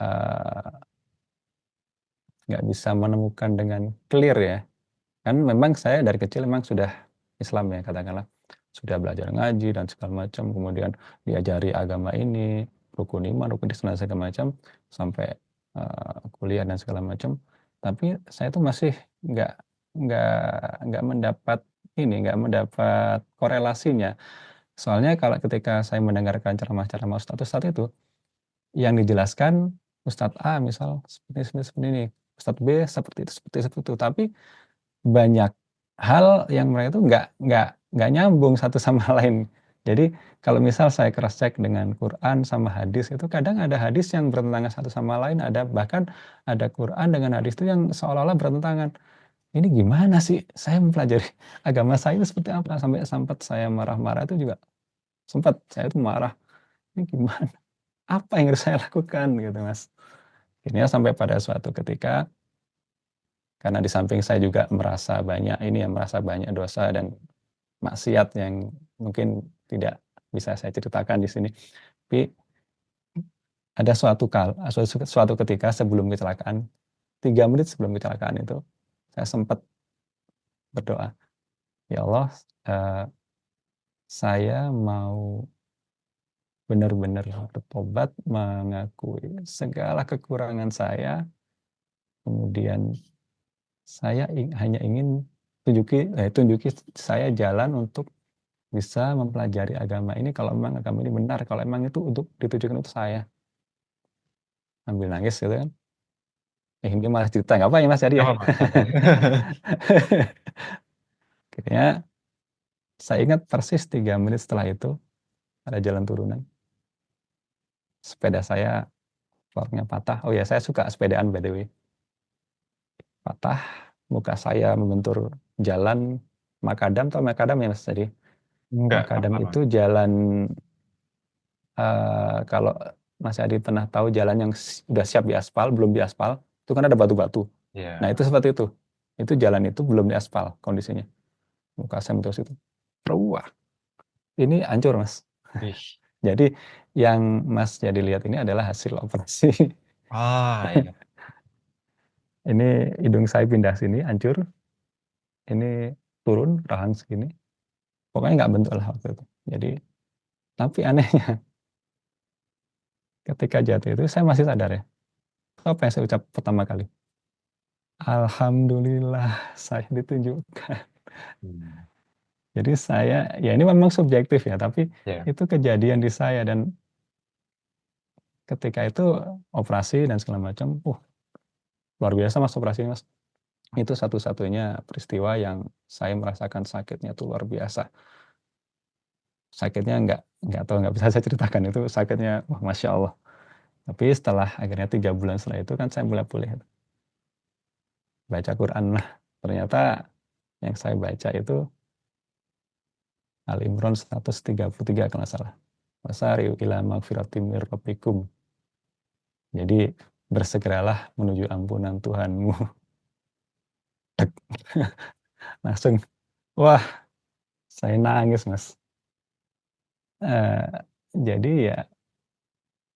eee, nggak bisa menemukan dengan clear ya. Kan memang saya dari kecil memang sudah Islam ya katakanlah, sudah belajar ngaji dan segala macam, kemudian diajari agama ini, rukun iman, rukun Islam dan segala macam, sampai, kuliah dan segala macam. Tapi saya tuh masih nggak nggak nggak mendapat ini, nggak mendapat korelasinya. Soalnya kalau ketika saya mendengarkan ceramah-ceramah ustadz-ustadz itu, yang dijelaskan Ustadz A misal seperti ini, Ustadz B seperti itu, tapi banyak hal yang mereka itu nggak nyambung satu sama lain. Jadi kalau misal saya cross check dengan Quran sama hadis itu kadang ada hadis yang bertentangan satu sama lain, ada bahkan ada Quran dengan hadis itu yang seolah-olah bertentangan. Ini gimana sih saya mempelajari agama saya itu seperti apa? Sampai sempat saya marah-marah itu juga, sempat saya itu marah, "Ini gimana? Apa yang harus saya lakukan?" Gitu, Mas. Akhirnya sampai pada suatu ketika Karena di samping saya juga merasa banyak dosa dan maksiat yang mungkin tidak bisa saya ceritakan di sini. Tapi ada suatu ketika sebelum kecelakaan, 3 menit sebelum kecelakaan itu, saya sempat berdoa, "Ya Allah, eh, saya mau benar-benar bertobat, mengakui segala kekurangan saya, kemudian saya hanya ingin tunjuki saya jalan untuk bisa mempelajari agama ini kalau memang agama ini benar, kalau memang itu untuk ditujukan untuk saya." Sambil nangis gitu kan. Ini malah cerita nggak apa ya Mas Yadi Nggak ya. apa-apa, santai. Akhirnya saya ingat persis 3 menit setelah itu ada jalan turunan. Sepeda saya forknya patah. Oh ya, saya suka sepedaan by the way. Patah, muka saya membentur jalan makadam, atau makadam ya Mas tadi. Enggak, Makadam apa-apa. itu jalan, kalau Mas Adi pernah tahu jalan yang udah siap di aspal, belum di aspal, itu kan ada batu-batu. Nah itu Ya. seperti itu. Itu jalan itu belum di aspal kondisinya. Muka saya mentus itu. Wah, ini hancur Mas. Ih. Jadi yang Mas jadi lihat ini adalah hasil operasi. Ah, ya. Ini hidung saya pindah sini, hancur. Ini turun, rahang segini. Pokoknya nggak bentuk lah waktu itu. Jadi, tapi anehnya ketika jatuh itu saya masih sadar ya. Apa yang saya ucap pertama kali? Alhamdulillah saya ditunjukkan. Hmm. Jadi saya, ya ini memang subjektif ya, tapi Ya. itu kejadian di saya dan ketika itu operasi dan segala macam, luar biasa Mas operasi Mas. Itu satu-satunya peristiwa yang saya merasakan sakitnya itu luar biasa. Sakitnya nggak tahu, nggak bisa saya ceritakan, itu sakitnya, wah Masya Allah. Tapi setelah akhirnya 3 bulan setelah itu kan saya mulai pulih. Baca Quran lah. Ternyata yang saya baca itu Al-Imran 133 kalau nggak salah. Wasari'u ila magfiratim mir rabbikum. Jadi bersegeralah menuju ampunan Tuhanmu. Langsung, wah saya nangis Mas. Eh, jadi ya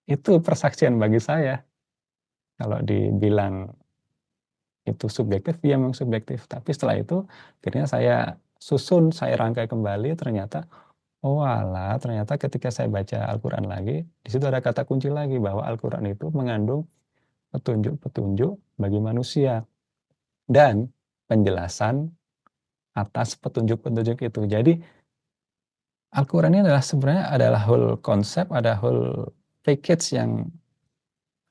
itu persaksian bagi saya. Kalau dibilang itu subjektif, ya memang subjektif. Tapi setelah itu akhirnya saya susun, saya rangkai kembali, ternyata oh alah, ternyata ketika saya baca Al-Quran lagi, di situ ada kata kunci lagi bahwa Al-Quran itu mengandung petunjuk-petunjuk bagi manusia dan penjelasan atas petunjuk-petunjuk itu. Jadi Al-Quran ini adalah sebenarnya adalah whole konsep, ada whole package yang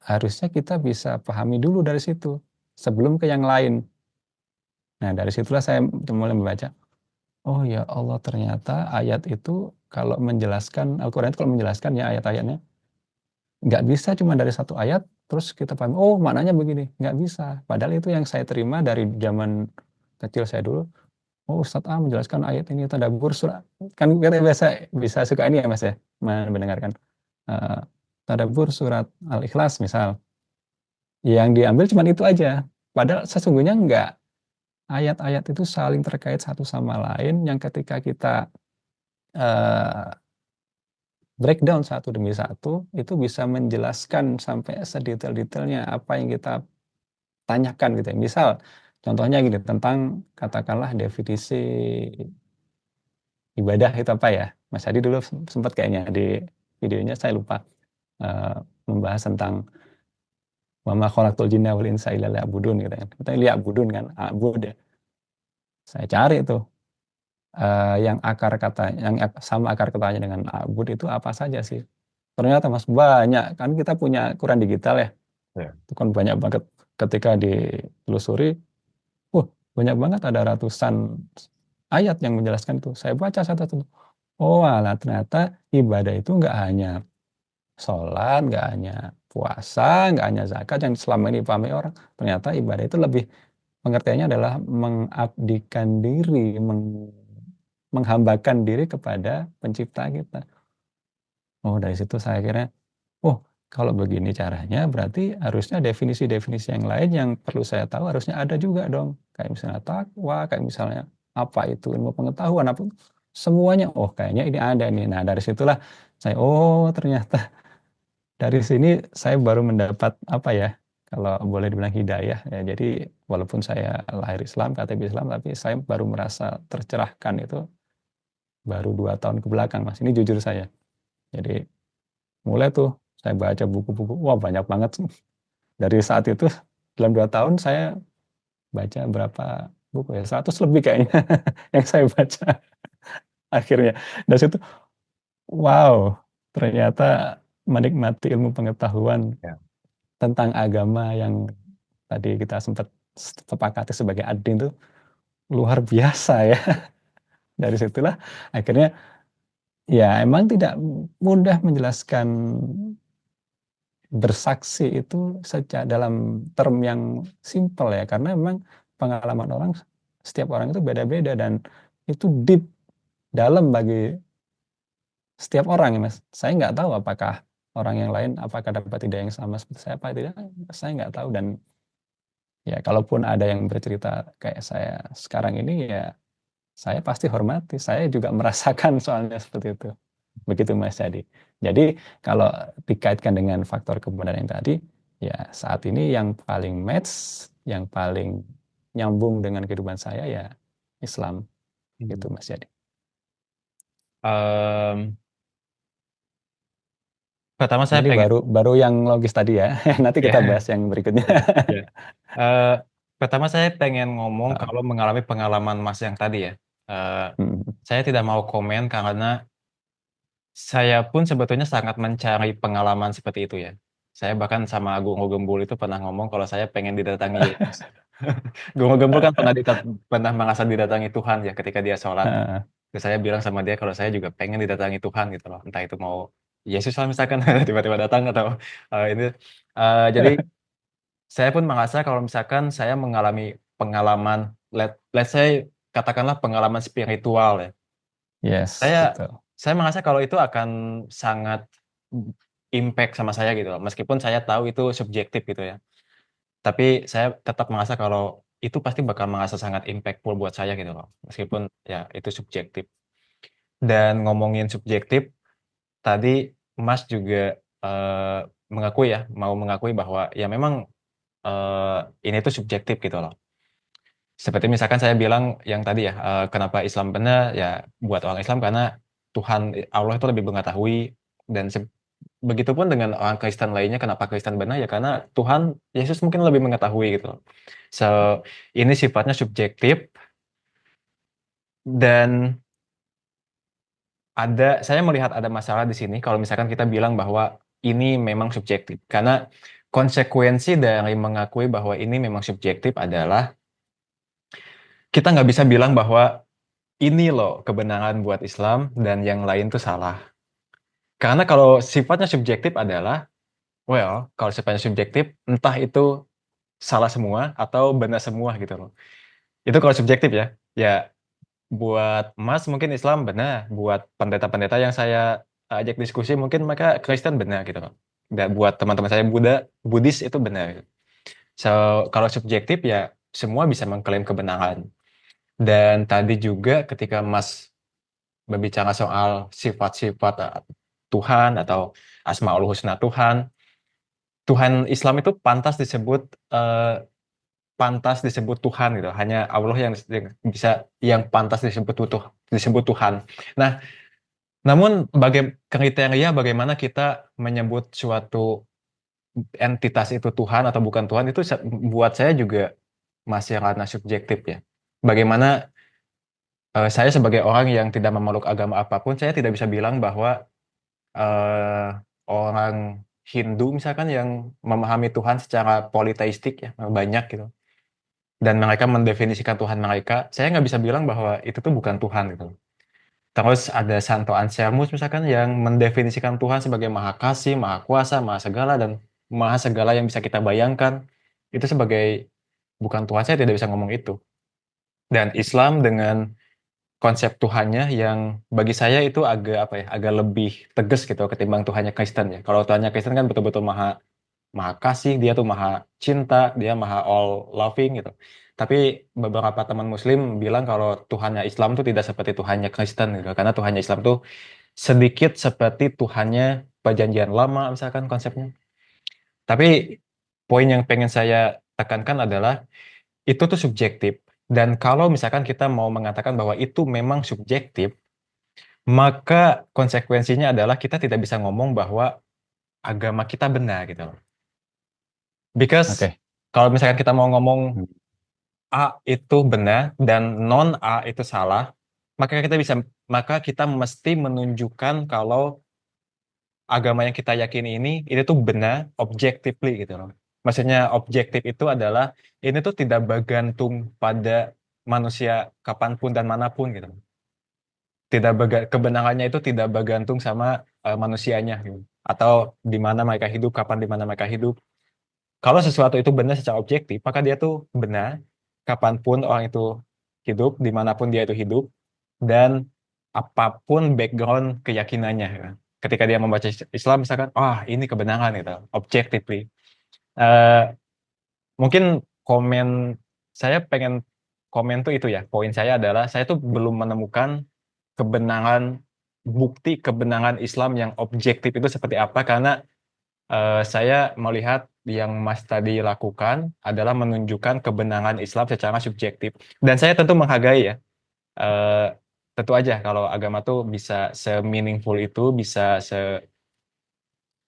harusnya kita bisa pahami dulu dari situ sebelum ke yang lain. Nah, dari situlah saya mulai membaca, oh ya Allah, ternyata ayat itu kalau menjelaskan, Al-Quran itu kalau menjelaskan ya ayat-ayatnya, nggak bisa cuma dari satu ayat, terus kita paham, oh maknanya begini, nggak bisa. Padahal itu yang saya terima dari zaman kecil saya dulu, oh Ustadz A menjelaskan ayat ini, tadabbur surah, kan kita biasa bisa suka ini ya Mas ya, mendengarkan. Uh, Tadabbur surat Al-Ikhlas misal, yang diambil cuma itu aja. Padahal sesungguhnya enggak. Ayat-ayat itu saling terkait satu sama lain yang ketika kita uh, breakdown satu demi satu, itu bisa menjelaskan sampai sedetail-detailnya apa yang kita tanyakan gitu ya. Misal, contohnya gini, tentang katakanlah definisi ibadah itu apa ya. Mas Hadi dulu sempat kayaknya di videonya, saya lupa, uh, membahas tentang wa ma khalaqtul jinna wal insa illa liya'budun gitu kan. Kita liya'budun kan, abud ya. Saya cari itu yang akar kata, yang sama akar katanya dengan abud itu apa saja sih. Ternyata Mas banyak, kan kita punya Quran digital ya. Ya. Itu kan banyak banget ketika ditelusuri, banyak banget, ada ratusan ayat yang menjelaskan itu. Saya baca satu-satu. Oh alah, ternyata ibadah itu nggak hanya sholat, nggak hanya puasa, nggak hanya zakat yang selama ini dipahami orang. Ternyata ibadah itu lebih, pengertiannya adalah mengabdikan diri, menghambakan diri kepada pencipta kita. Oh dari situ saya akhirnya, oh kalau begini caranya berarti harusnya definisi-definisi yang lain yang perlu saya tahu harusnya ada juga dong. Kayak misalnya takwa, kayak misalnya apa itu ilmu pengetahuan, apa semuanya. Oh, kayaknya ini ada nih. Nah, dari situlah saya, oh ternyata dari sini saya baru mendapat apa ya, kalau boleh dibilang hidayah ya. Jadi walaupun saya lahir Islam, KTP Islam, tapi saya baru merasa tercerahkan itu baru 2 tahun ke belakang, Mas. Ini jujur saya. Jadi mulai tuh saya baca buku-buku, wah banyak banget. Dari saat itu dalam 2 tahun saya baca berapa buku ya, 100 lebih kayaknya yang saya baca akhirnya. Dari situ, wow, ternyata menikmati ilmu pengetahuan Ya. tentang agama yang tadi kita sempat sepakati sebagai adin itu luar biasa ya. Dari situlah akhirnya ya emang tidak mudah menjelaskan bersaksi itu dalam term yang simpel ya, karena memang pengalaman orang, setiap orang itu beda-beda dan itu deep, dalam bagi setiap orang ya Mas. Saya nggak tahu apakah orang yang lain apakah dapat ide yang sama seperti saya apa tidak, saya nggak tahu. Dan ya kalaupun ada yang bercerita kayak saya sekarang ini ya saya pasti hormati, saya juga merasakan soalnya seperti itu. Begitu Mas Jadi. Jadi kalau dikaitkan dengan faktor kebenaran yang tadi, ya saat ini yang paling match, yang paling nyambung dengan kehidupan saya ya Islam, gitu Mas Jadi. Em, pertama saya Jadi pengen, baru baru yang logis tadi ya. Nanti kita ya, bahas yang berikutnya. ya, ya. Eh, pertama saya pengen ngomong Ah, kalau mengalami pengalaman Mas yang tadi ya. Eh, hmm, saya tidak mau komen karena saya pun sebetulnya sangat mencari pengalaman seperti itu ya. Saya bahkan sama Guru Gembul itu pernah ngomong kalau saya pengen didatangi Yesus. Guru Gembul kan pernah merasa didatangi Tuhan ya ketika dia sholat. ah, Terus saya bilang sama dia kalau saya juga pengen didatangi Tuhan gitu loh. Entah itu mau Yesus lah misalkan tiba-tiba datang atau ini. Jadi saya pun merasa kalau misalkan saya mengalami pengalaman, let's say katakanlah pengalaman spiritual ya. yes, Saya betul. saya merasa kalau itu akan sangat impact sama saya gitu loh. Meskipun saya tahu itu subjektif gitu ya. Tapi saya tetap merasa kalau itu pasti bakal merasa sangat impactful buat saya gitu loh. Meskipun ya itu subjektif. Dan ngomongin subjektif, tadi Mas juga eh, mengakui ya, mau mengakui bahwa ya memang ini tuh subjektif gitu loh. Seperti misalkan saya bilang yang tadi ya, kenapa Islam benar ya buat orang Islam karena Tuhan Allah itu lebih mengetahui dan begitupun dengan orang Kristen lainnya kenapa Kristen benar ya karena Tuhan Yesus mungkin lebih mengetahui gitu loh. So ini sifatnya subjektif dan saya melihat ada masalah di sini kalau misalkan kita bilang bahwa ini memang subjektif karena konsekuensi dari mengakui bahwa ini memang subjektif adalah kita nggak bisa bilang bahwa ini loh kebenaran buat Islam dan yang lain tuh salah. Karena kalau sifatnya subjektif adalah, well, kalau sifatnya subjektif, entah itu salah semua atau benar semua gitu loh. Itu kalau subjektif ya. Ya, buat Mas mungkin Islam benar, buat pendeta-pendeta yang saya ajak diskusi mungkin mereka Kristen benar gitu loh. Dan buat teman-teman saya Buddhis itu benar. So, kalau subjektif ya semua bisa mengklaim kebenaran. Dan tadi juga ketika Mas berbicara soal sifat-sifat Tuhan atau Asmaul Husna Tuhan, Tuhan Islam itu eh, pantas disebut Tuhan gitu. Hanya Allah yang bisa yang pantas disebut Tuhan. Nah, namun kriteria bagaimana kita menyebut suatu entitas itu Tuhan atau bukan Tuhan itu buat saya juga masih ranah subjektif ya. Bagaimana saya sebagai orang yang tidak memeluk agama apapun, saya tidak bisa bilang bahwa eh, orang Hindu misalkan yang memahami Tuhan secara politeistik ya banyak gitu dan mereka mendefinisikan Tuhan mereka, saya nggak bisa bilang bahwa itu tuh bukan Tuhan gitu. Terus ada Santo Anselmus misalkan yang mendefinisikan Tuhan sebagai maha kasih, maha kuasa, maha segala dan maha segala yang bisa kita bayangkan itu sebagai bukan Tuhan, saya tidak bisa ngomong itu. Dan Islam dengan konsep Tuhannya yang bagi saya itu agak apa ya, agak lebih tegas gitu ketimbang Tuhannya Kristen ya. Kalau Tuhannya Kristen kan betul-betul maha maha kasih, dia tuh maha cinta, dia maha all loving gitu. Tapi beberapa teman Muslim bilang kalau Tuhannya Islam tuh tidak seperti Tuhannya Kristen gitu, karena Tuhannya Islam tuh sedikit seperti Tuhannya Perjanjian Lama misalkan konsepnya. Tapi poin yang pengen saya tekankan adalah itu tuh subjektif. Dan kalau misalkan kita mau mengatakan bahwa itu memang subjektif, maka konsekuensinya adalah kita tidak bisa ngomong bahwa agama kita benar gitu loh. Because Oke. kalau misalkan kita mau ngomong Hmm. A itu benar dan non A itu salah, maka kita mesti menunjukkan kalau agama yang kita yakini ini tuh benar objectively gitu loh. Maksudnya objektif itu adalah ini tuh tidak bergantung pada manusia kapanpun dan manapun gitu. Kebenarannya itu tidak bergantung sama manusianya gitu. Atau di mana mereka hidup, kapan di mana mereka hidup. Kalau sesuatu itu benar secara objektif, maka dia tuh benar kapanpun orang itu hidup, dimanapun dia itu hidup, dan apapun background keyakinannya. Ya. Ketika dia membaca Islam, misalkan, ini kebenaran gitu, objectively. Eh, Mungkin komen saya pengen komen tuh itu ya. Poin saya adalah saya tuh belum menemukan kebenaran bukti kebenaran Islam yang objektif itu seperti apa karena saya melihat yang Mas tadi lakukan adalah menunjukkan kebenaran Islam secara subjektif dan saya tentu menghargai ya eh, tentu aja kalau agama tuh bisa se-meaningful itu bisa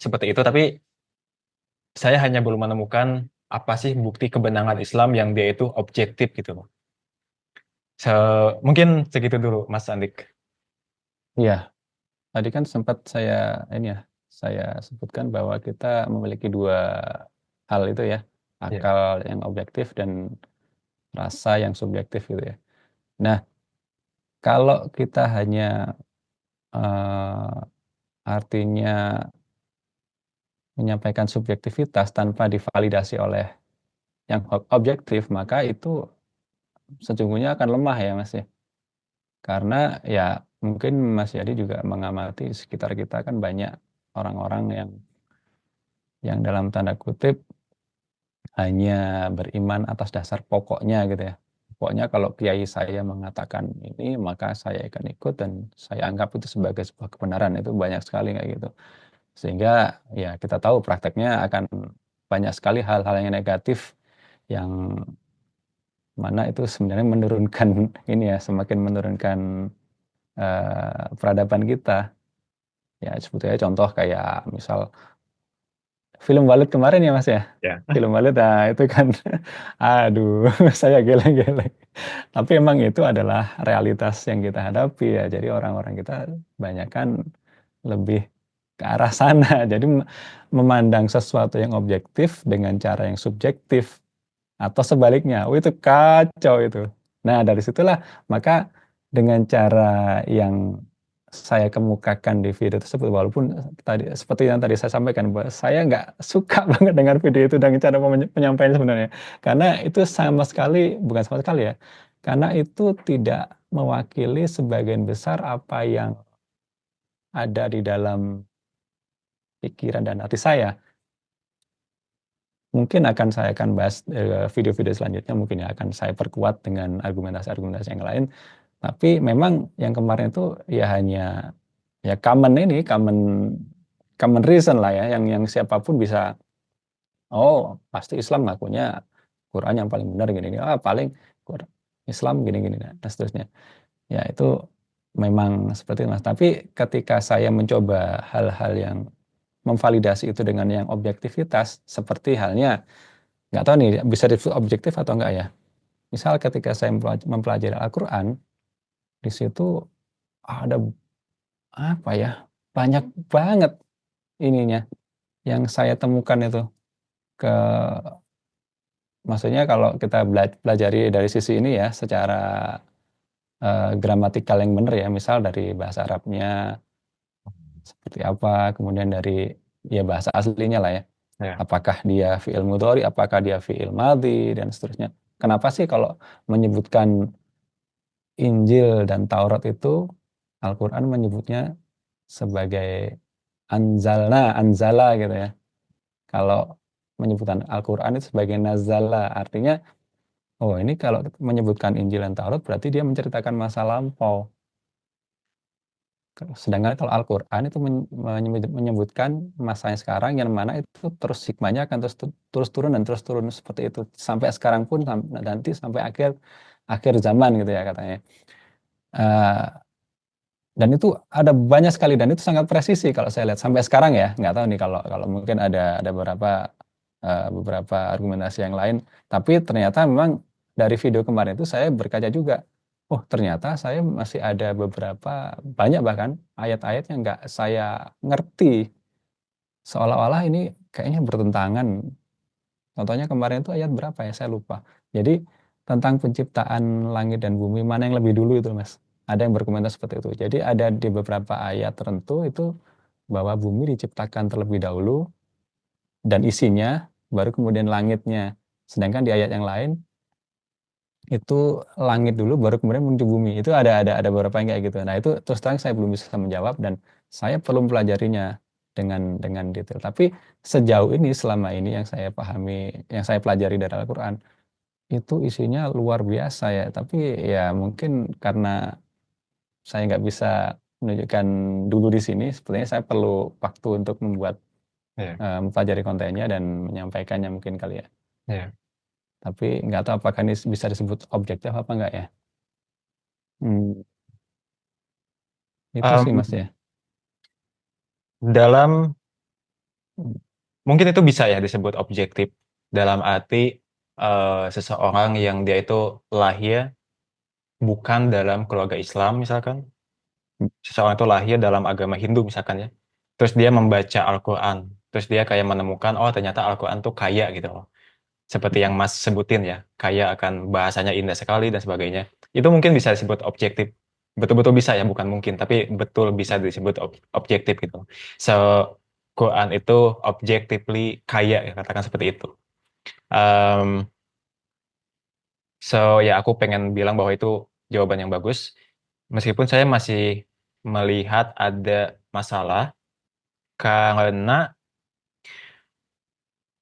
seperti itu tapi saya hanya belum menemukan apa sih bukti kebenaran Islam yang dia itu objektif gitu loh. Mungkin segitu dulu Mas Andik. Iya, tadi kan sempat saya ini ya, saya sebutkan bahwa kita memiliki dua hal itu ya, Ya. akal yang objektif dan rasa yang subjektif gitu ya. Nah, kalau kita hanya eh, artinya menyampaikan subjektivitas tanpa divalidasi oleh yang objektif, maka itu sesungguhnya akan lemah ya Mas ya. Karena ya mungkin Mas Yadi juga mengamati sekitar kita kan banyak orang-orang yang dalam tanda kutip hanya beriman atas dasar pokoknya gitu ya. Pokoknya kalau kiai saya mengatakan ini maka saya akan ikut dan saya anggap itu sebagai sebuah kebenaran. Itu banyak sekali kayak gitu. Sehingga ya kita tahu prakteknya akan banyak sekali hal-hal yang negatif yang mana itu sebenarnya menurunkan ini ya, semakin menurunkan peradaban kita. Ya sebetulnya contoh kayak misal film Walid kemarin ya Mas ya. Ya. Film Walid itu kan aduh saya geleng-geleng. Tapi emang itu adalah realitas yang kita hadapi ya. Jadi orang-orang kita banyak kan lebih ke arah sana. Jadi memandang sesuatu yang objektif dengan cara yang subjektif atau sebaliknya. Oh itu kacau itu. Nah dari situlah maka dengan cara yang saya kemukakan di video tersebut, walaupun tadi seperti yang tadi saya sampaikan bahwa saya nggak suka banget dengan video itu dan cara penyampaian sebenarnya, karena itu sama sekali bukan sama sekali ya, karena itu tidak mewakili sebagian besar apa yang ada di dalam pikiran dan hati saya. Mungkin saya akan bahas video-video selanjutnya, mungkin ya akan saya perkuat dengan argumentasi-argumentasi yang lain. Tapi memang yang kemarin itu ya hanya ya common reason lah ya, yang siapapun bisa, oh pasti Islam ngakunya Quran yang paling benar gini-gini, paling Islam gini-gini dan seterusnya. Ya itu memang seperti itu Mas. Tapi ketika saya mencoba hal-hal yang memvalidasi itu dengan yang objektivitas, seperti halnya nggak tahu nih bisa disebut objektif atau enggak ya. Misal ketika saya mempelajari Al-Quran, di situ ada apa ya, banyak banget ininya yang saya temukan itu ke maksudnya kalau kita pelajari dari sisi ini ya secara gramatikal yang benar ya, misal dari bahasa Arabnya seperti apa, kemudian dari ya bahasa aslinya lah ya. Ya. Apakah dia fi'il mudhari, apakah dia fi'il madhi dan seterusnya. Kenapa sih kalau menyebutkan Injil dan Taurat itu Al-Quran menyebutnya sebagai anzala gitu ya. Kalau menyebutkan Al-Quran itu sebagai nazala, artinya oh ini kalau menyebutkan Injil dan Taurat berarti dia menceritakan masa lampau. Sedangkan kalau Al-Quran itu menyebutkan masanya sekarang yang mana itu terus hikmahnya akan terus turun dan terus turun seperti itu sampai sekarang pun nanti sampai akhir akhir zaman gitu ya katanya. Eh, dan itu ada banyak sekali dan itu sangat presisi kalau saya lihat sampai sekarang ya. Nggak tahu nih kalau kalau mungkin ada beberapa argumentasi yang lain. Tapi ternyata memang dari video kemarin itu saya berkaca juga. Oh ternyata saya masih ada beberapa banyak bahkan ayat-ayat yang nggak saya ngerti. Seolah-olah ini kayaknya bertentangan. Contohnya kemarin itu ayat berapa ya saya lupa. Jadi tentang penciptaan langit dan bumi mana yang lebih dulu itu Mas. Ada yang berkomentar seperti itu. Jadi ada di beberapa ayat tertentu itu bahwa bumi diciptakan terlebih dahulu dan isinya baru kemudian langitnya. Sedangkan di ayat yang lain itu langit dulu baru kemudian menuju bumi. Itu ada beberapa yang kayak gitu. Nah, itu terus terang saya belum bisa menjawab dan saya perlu mempelajarinya dengan detail. Tapi sejauh ini selama ini yang saya pahami, yang saya pelajari dari Al-Qur'an itu isinya luar biasa ya. Tapi ya mungkin karena saya nggak bisa menunjukkan dulu di sini, sepertinya saya perlu waktu untuk Iya, mempelajari kontennya dan menyampaikannya mungkin kali ya. iya. Tapi nggak tahu apakah ini bisa disebut objektif apa enggak ya. Hmm, itu sih Mas Mmm, ya. dalam mungkin itu bisa ya disebut objektif, dalam arti, seseorang yang dia itu lahir bukan dalam keluarga Islam misalkan, seseorang itu lahir dalam agama Hindu misalkan ya, terus dia membaca Al-Quran, terus dia kayak menemukan, oh ternyata Al-Quran tuh kaya gitu loh. Seperti yang Mas sebutin ya, kaya akan bahasanya indah sekali dan sebagainya. Itu mungkin bisa disebut objektif. Betul-betul bisa ya, bukan mungkin, tapi betul bisa disebut objektif gitu. So, Quran itu objectively kaya, ya, katakan seperti itu. Um, so, ya aku pengen bilang bahwa itu jawaban yang bagus. Meskipun saya masih melihat ada masalah, karena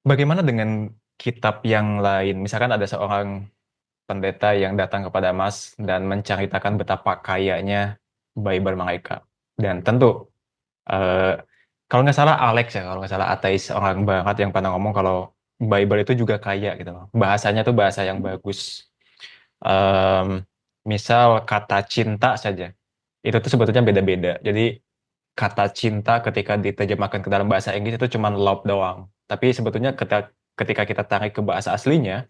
bagaimana dengan kitab yang lain? Misalkan ada seorang pendeta yang datang kepada Mas dan menceritakan betapa kayanya Bible mereka. Dan tentu, eh, kalau nggak salah Alex ya, kalau nggak salah ateis orang barat yang pernah ngomong kalau Bible itu juga kaya gitu loh. Bahasanya tuh bahasa yang bagus. Em, misal kata cinta saja, itu tuh sebetulnya beda-beda. Jadi kata cinta ketika diterjemahkan ke dalam bahasa Inggris itu cuma love doang. Tapi sebetulnya ketika kita tarik ke bahasa aslinya,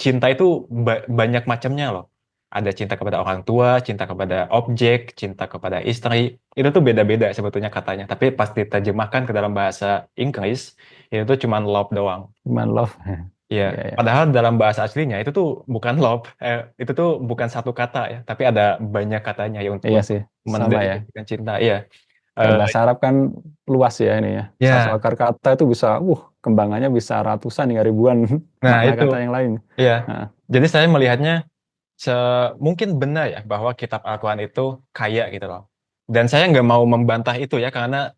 cinta itu banyak macamnya loh. Ada cinta kepada orang tua, cinta kepada objek, cinta kepada istri. Itu tuh beda-beda sebetulnya katanya. Tapi pas diterjemahkan ke dalam bahasa Inggris, itu tuh cuma love doang. Cuman love. Iya, Iya ya. padahal dalam bahasa aslinya itu tuh bukan love, itu tuh bukan satu kata ya, tapi ada banyak katanya ya untuk Iya sih, sama ya. mendefinisikan cinta. Iya, Kayak Eh, bahasa Arab kan luas ya ini ya. Satu ya. akar kata itu bisa, kembangannya bisa ratusan hingga ribuan Nah makna itu, kata yang lain. iya. Nah, Jadi saya melihatnya mungkin benar ya bahwa kitab Al-Quran itu kaya gitu loh. Dan saya nggak mau membantah itu ya karena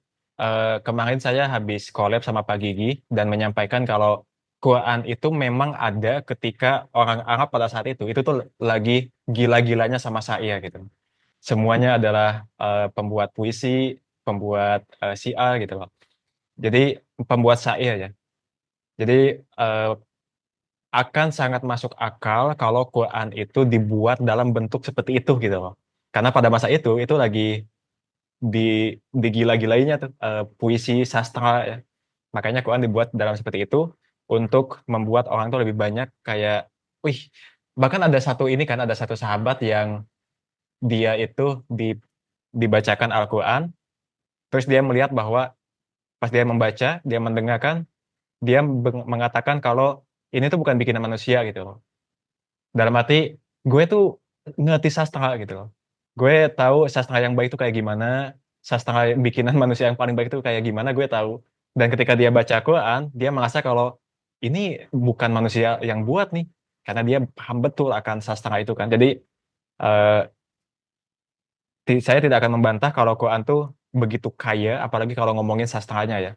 kemarin saya habis collab sama Pak Gigi dan menyampaikan kalau Quran itu memang ada ketika orang Arab pada saat itu tuh lagi gila-gilanya sama syair gitu. Semuanya adalah pembuat puisi, pembuat syiar gitu loh. Jadi pembuat syair ya. Jadi eh, akan sangat masuk akal kalau Quran itu dibuat dalam bentuk seperti itu gitu loh. Karena pada masa itu lagi di digila-gilainya tuh puisi sastra ya. Makanya Quran dibuat dalam seperti itu untuk membuat orang tuh lebih banyak kayak, wih, bahkan ada satu sahabat yang dia itu dibacakan Al-Quran, terus dia melihat bahwa pas dia membaca, dia mendengarkan, dia mengatakan kalau ini tuh bukan bikinan manusia gitu loh. Dalam arti, gue tuh ngerti sastra gitu loh. Gue tahu sastra yang baik itu kayak gimana, sastra bikinan manusia yang paling baik itu kayak gimana, gue tahu. Dan ketika dia baca Quran, dia merasa kalau ini bukan manusia yang buat nih, karena dia paham betul akan sastra itu kan. Jadi, saya tidak akan membantah kalau Quran tuh begitu kaya, apalagi kalau ngomongin sastranya ya.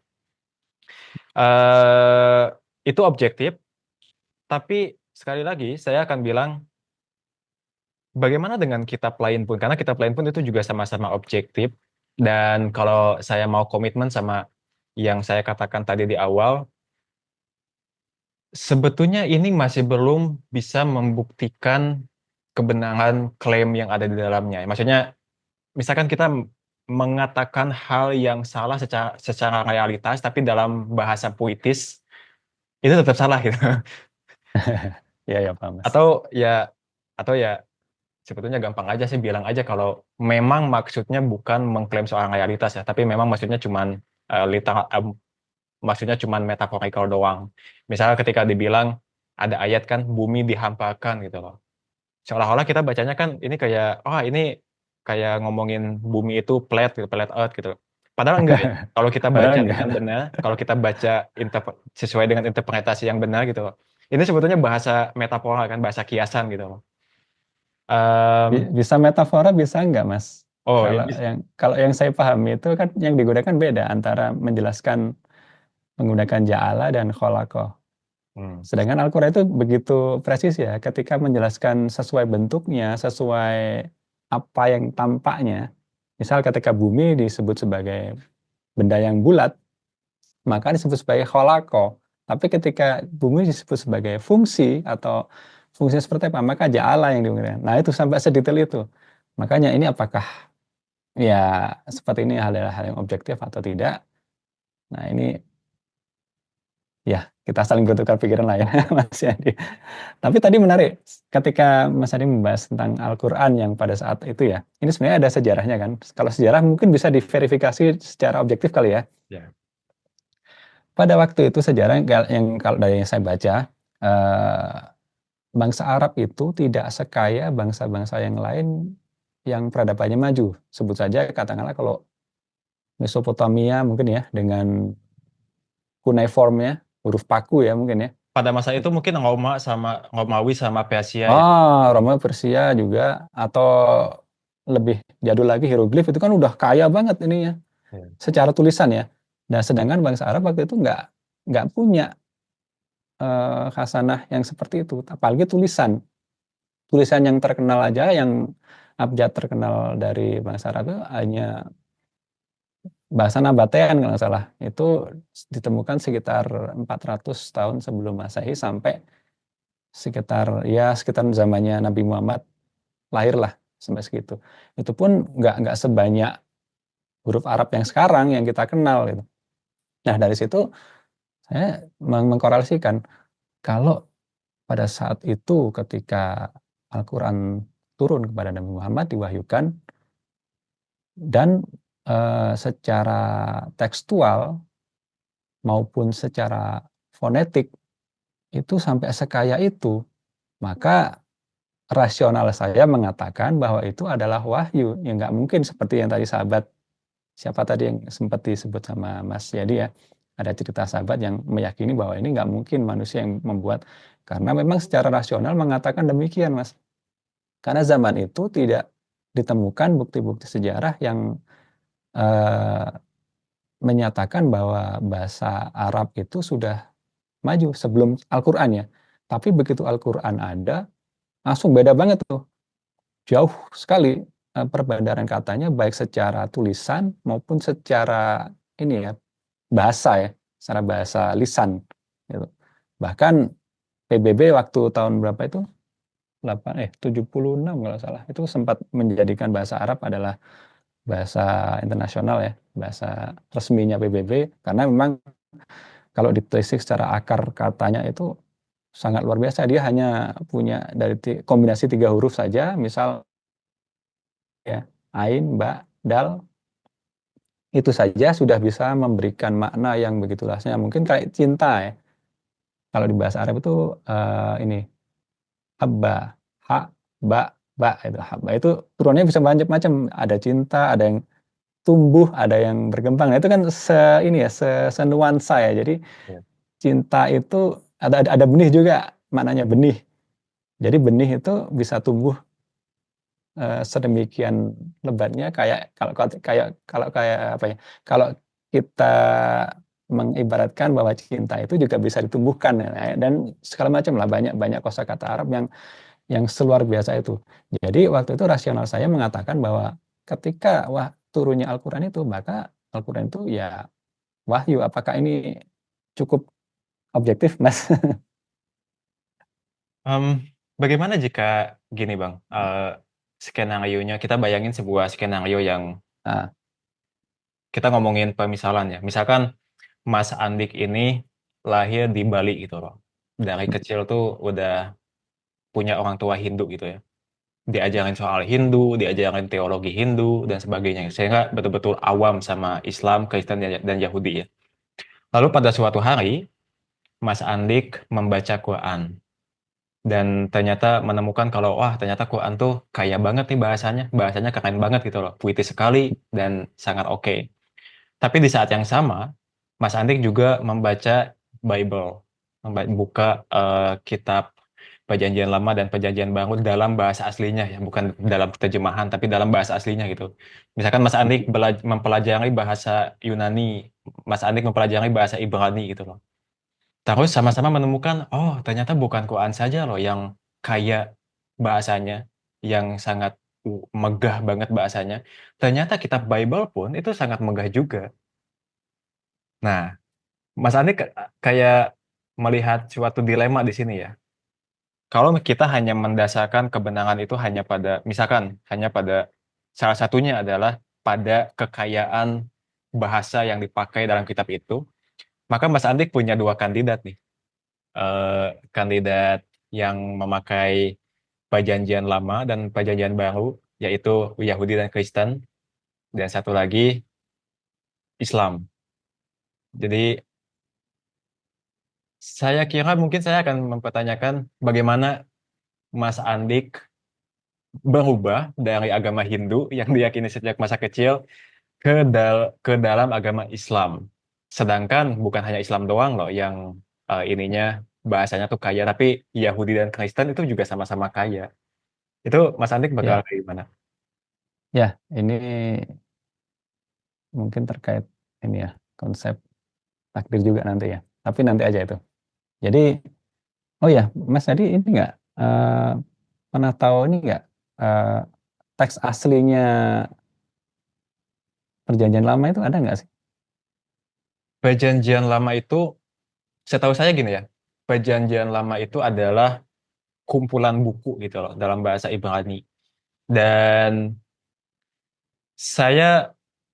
Eh itu objektif, tapi sekali lagi saya akan bilang bagaimana dengan kitab lain pun, karena kitab lain pun itu juga sama-sama objektif. Dan kalau saya mau komitmen sama yang saya katakan tadi di awal, sebetulnya ini masih belum bisa membuktikan kebenaran klaim yang ada di dalamnya. Maksudnya, misalkan kita mengatakan hal yang salah secara realitas, tapi dalam bahasa puitis, itu tetap salah gitu. Ya, ya, paham, Mas. Atau ya, atau ya sebetulnya gampang aja sih bilang aja kalau memang maksudnya bukan mengklaim soal realitas ya, tapi memang maksudnya cuman maksudnya cuman metaphorical doang. Misalnya ketika dibilang ada ayat kan bumi dihampakan gitu loh. Seolah-olah kita bacanya kan ini kayak oh ini kayak ngomongin bumi itu flat gitu, flat earth gitu. Padahal enggak ya. Kalau kita baca dengan Enggak. benar, kalau kita baca sesuai dengan interpretasi yang benar gitu loh. Ini sebetulnya bahasa metafora kan, bahasa kiasan gitu loh. Bisa metafora, bisa enggak, Mas? Oh, Kalau yang saya pahami itu kan yang digunakan beda antara menjelaskan menggunakan ja'ala dan khalaqa. hmm, Sedangkan Al-Quran itu begitu presis ya, ketika menjelaskan sesuai bentuknya, sesuai apa yang tampaknya. Misal ketika bumi disebut sebagai benda yang bulat, maka disebut sebagai kholako. Tapi ketika bumi disebut sebagai fungsi atau fungsinya seperti apa, maka ja'ala yang digunakan. Nah itu sampai sedetail itu. Makanya ini apakah ya seperti ini adalah hal yang objektif atau tidak? Nah ini ya kita saling bertukar pikiran lah ya Mas Yadi. Tapi tadi menarik ketika Mas Yadi membahas tentang Al-Quran yang pada saat itu ya. Ini sebenarnya ada sejarahnya kan. Kalau sejarah mungkin bisa diverifikasi secara objektif kali ya. ya. Pada waktu itu sejarah yang kalau dari yang saya baca, eh, bangsa Arab itu tidak sekaya bangsa-bangsa yang lain yang peradabannya maju. Sebut saja katakanlah kalau Mesopotamia mungkin ya dengan cuneiformnya, huruf paku ya mungkin ya. Pada masa itu mungkin Romawi sama Persia ya. Roma, Persia juga, atau lebih jadul lagi hieroglif itu kan udah kaya banget ininya Ya. secara tulisan ya. Nah, sedangkan bangsa Arab waktu itu nggak punya khasanah yang seperti itu, apalagi tulisan. Tulisan yang terkenal aja, yang abjad terkenal dari bangsa Arab itu hanya bahasa Nabatean kalau nggak salah. Itu ditemukan sekitar 400 tahun sebelum Masehi sampai sekitar zamannya Nabi Muhammad lahirlah sampai segitu. Itu pun nggak sebanyak huruf Arab yang sekarang yang kita kenal gitu. Nah dari situ saya mengkorelasikan kalau pada saat itu ketika Al-Quran turun kepada Nabi Muhammad diwahyukan dan secara tekstual maupun secara fonetik itu sampai sekaya itu, maka rasional saya mengatakan bahwa itu adalah wahyu. Ya nggak mungkin seperti yang tadi sahabat, siapa tadi yang sempat disebut sama Mas Yadi ya, ada cerita sahabat yang meyakini bahwa ini nggak mungkin manusia yang membuat, karena memang secara rasional mengatakan demikian, Mas. Karena zaman itu tidak ditemukan bukti-bukti sejarah yang eh, menyatakan bahwa bahasa Arab itu sudah maju sebelum Al-Quran ya. Tapi begitu Al-Quran ada, langsung beda banget tuh. Jauh sekali perbedaan katanya baik secara tulisan maupun secara ini ya, bahasa ya, secara bahasa lisan gitu. Bahkan PBB waktu tahun berapa itu? 76 kalau salah. Itu sempat menjadikan bahasa Arab adalah bahasa internasional ya, bahasa resminya PBB karena memang kalau ditelisik secara akar katanya itu sangat luar biasa. Dia hanya punya dari kombinasi 3 huruf saja, misal ya, ain, ba, dal, itu saja sudah bisa memberikan makna yang begitu luasnya. Mungkin kayak cinta ya. Kalau di bahasa Arab itu ini habba, ha, ba itu habba itu turunnya bisa macam-macam. Ada cinta, ada yang tumbuh, ada yang berkembang. Nah, itu kan ini ya, senuansa ya. Jadi Ya. cinta itu ada benih juga maknanya benih. Jadi benih itu bisa tumbuh sedemikian lebatnya kayak kayak apa ya, kalau kita mengibaratkan bahwa cinta itu juga bisa ditumbuhkan ya, dan segala macam lah, banyak banyak kosakata Arab yang seluar biasa itu. Jadi waktu itu rasional saya mengatakan bahwa ketika turunnya Al-Quran itu, maka Al-Quran itu ya wahyu. Apakah ini cukup objektif, Mas? Bagaimana jika gini Bang, skenario-nya kita bayangin sebuah skenario yang Nah, kita ngomongin pemisalan ya. Misalkan Mas Andik ini lahir di Bali gitu loh. Dari kecil tuh udah punya orang tua Hindu gitu ya. Diajarin soal Hindu, diajarin teologi Hindu dan sebagainya. Sehingga betul-betul awam sama Islam, Kristen dan Yahudi ya. Lalu pada suatu hari Mas Andik membaca Quran dan ternyata menemukan kalau wah ternyata Quran tuh kaya banget nih bahasanya, bahasanya keren banget gitu loh, puitis sekali dan sangat oke. Tapi di saat yang sama, Mas Andik juga membaca Bible, buka kitab Perjanjian Lama dan Perjanjian Baru dalam bahasa aslinya ya, bukan dalam terjemahan tapi dalam bahasa aslinya gitu. Misalkan Mas Andik mempelajari bahasa Yunani, Mas Andik mempelajari bahasa Ibrani gitu loh. Terus sama-sama menemukan, oh ternyata bukan Quran saja loh yang kaya bahasanya, yang sangat megah banget bahasanya. Ternyata kitab Bible pun itu sangat megah juga. Nah, Mas Andi kayak melihat suatu dilema di sini ya. Kalau kita hanya mendasarkan kebenaran itu hanya pada, misalkan hanya pada salah satunya adalah pada kekayaan bahasa yang dipakai dalam kitab itu, maka Mas Andik punya dua kandidat nih. Kandidat yang memakai Perjanjian Lama dan Perjanjian Baru, yaitu Yahudi dan Kristen, dan satu lagi Islam. Jadi saya kira mungkin saya akan mempertanyakan bagaimana Mas Andik berubah dari agama Hindu yang diyakini sejak masa kecil ke dalam agama Islam. Sedangkan bukan hanya Islam doang loh yang ininya bahasanya tuh kaya, tapi Yahudi dan Kristen itu juga sama-sama kaya. Itu Mas Andik bakal ya, kayak gimana? ya, ini mungkin terkait ini ya, konsep takdir juga nanti ya. Tapi nanti aja itu. Jadi, oh ya, Mas tadi ini nggak pernah tahu ini nggak eh, teks aslinya Perjanjian Lama itu ada nggak sih? Perjanjian Lama itu, setahu saya gini ya, Perjanjian Lama itu adalah kumpulan buku gitu loh dalam bahasa Ibrani. Dan saya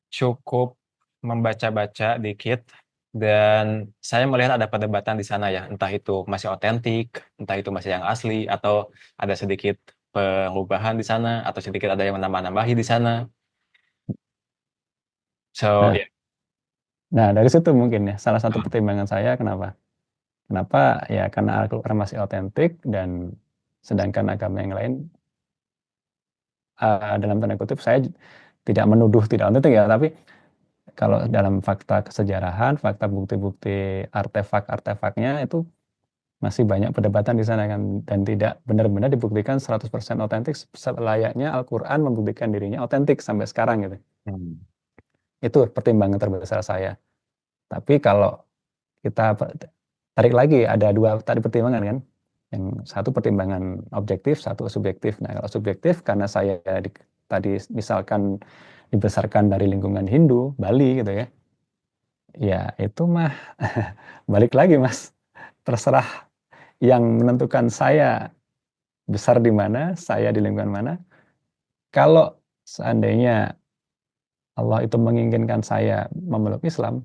cukup membaca-baca dikit dan saya melihat ada perdebatan di sana ya, entah itu masih otentik, entah itu masih yang asli, atau ada sedikit perubahan di sana, atau sedikit ada yang menambah-nambahi di sana. So, Nah, ya. nah dari situ mungkin ya salah satu pertimbangan saya kenapa. Kenapa ya karena Al-Quran masih otentik, dan sedangkan agama yang lain dalam tanda kutip saya tidak menuduh tidak otentik ya, tapi kalau dalam fakta kesejarahan, fakta bukti-bukti artefak-artefaknya itu masih banyak perdebatan di sana kan, dan tidak benar-benar dibuktikan 100% otentik selayaknya Al-Quran membuktikan dirinya otentik sampai sekarang gitu. Hmm. Itu pertimbangan terbesar saya. Tapi kalau kita tarik lagi, ada dua tadi pertimbangan kan. Yang satu pertimbangan objektif, satu subjektif. Nah, kalau subjektif karena saya tadi misalkan dibesarkan dari lingkungan Hindu, Bali gitu ya. Ya, itu mah balik lagi Mas. Terserah yang menentukan saya besar di mana, saya di lingkungan mana. Kalau seandainya Allah itu menginginkan saya memeluk Islam,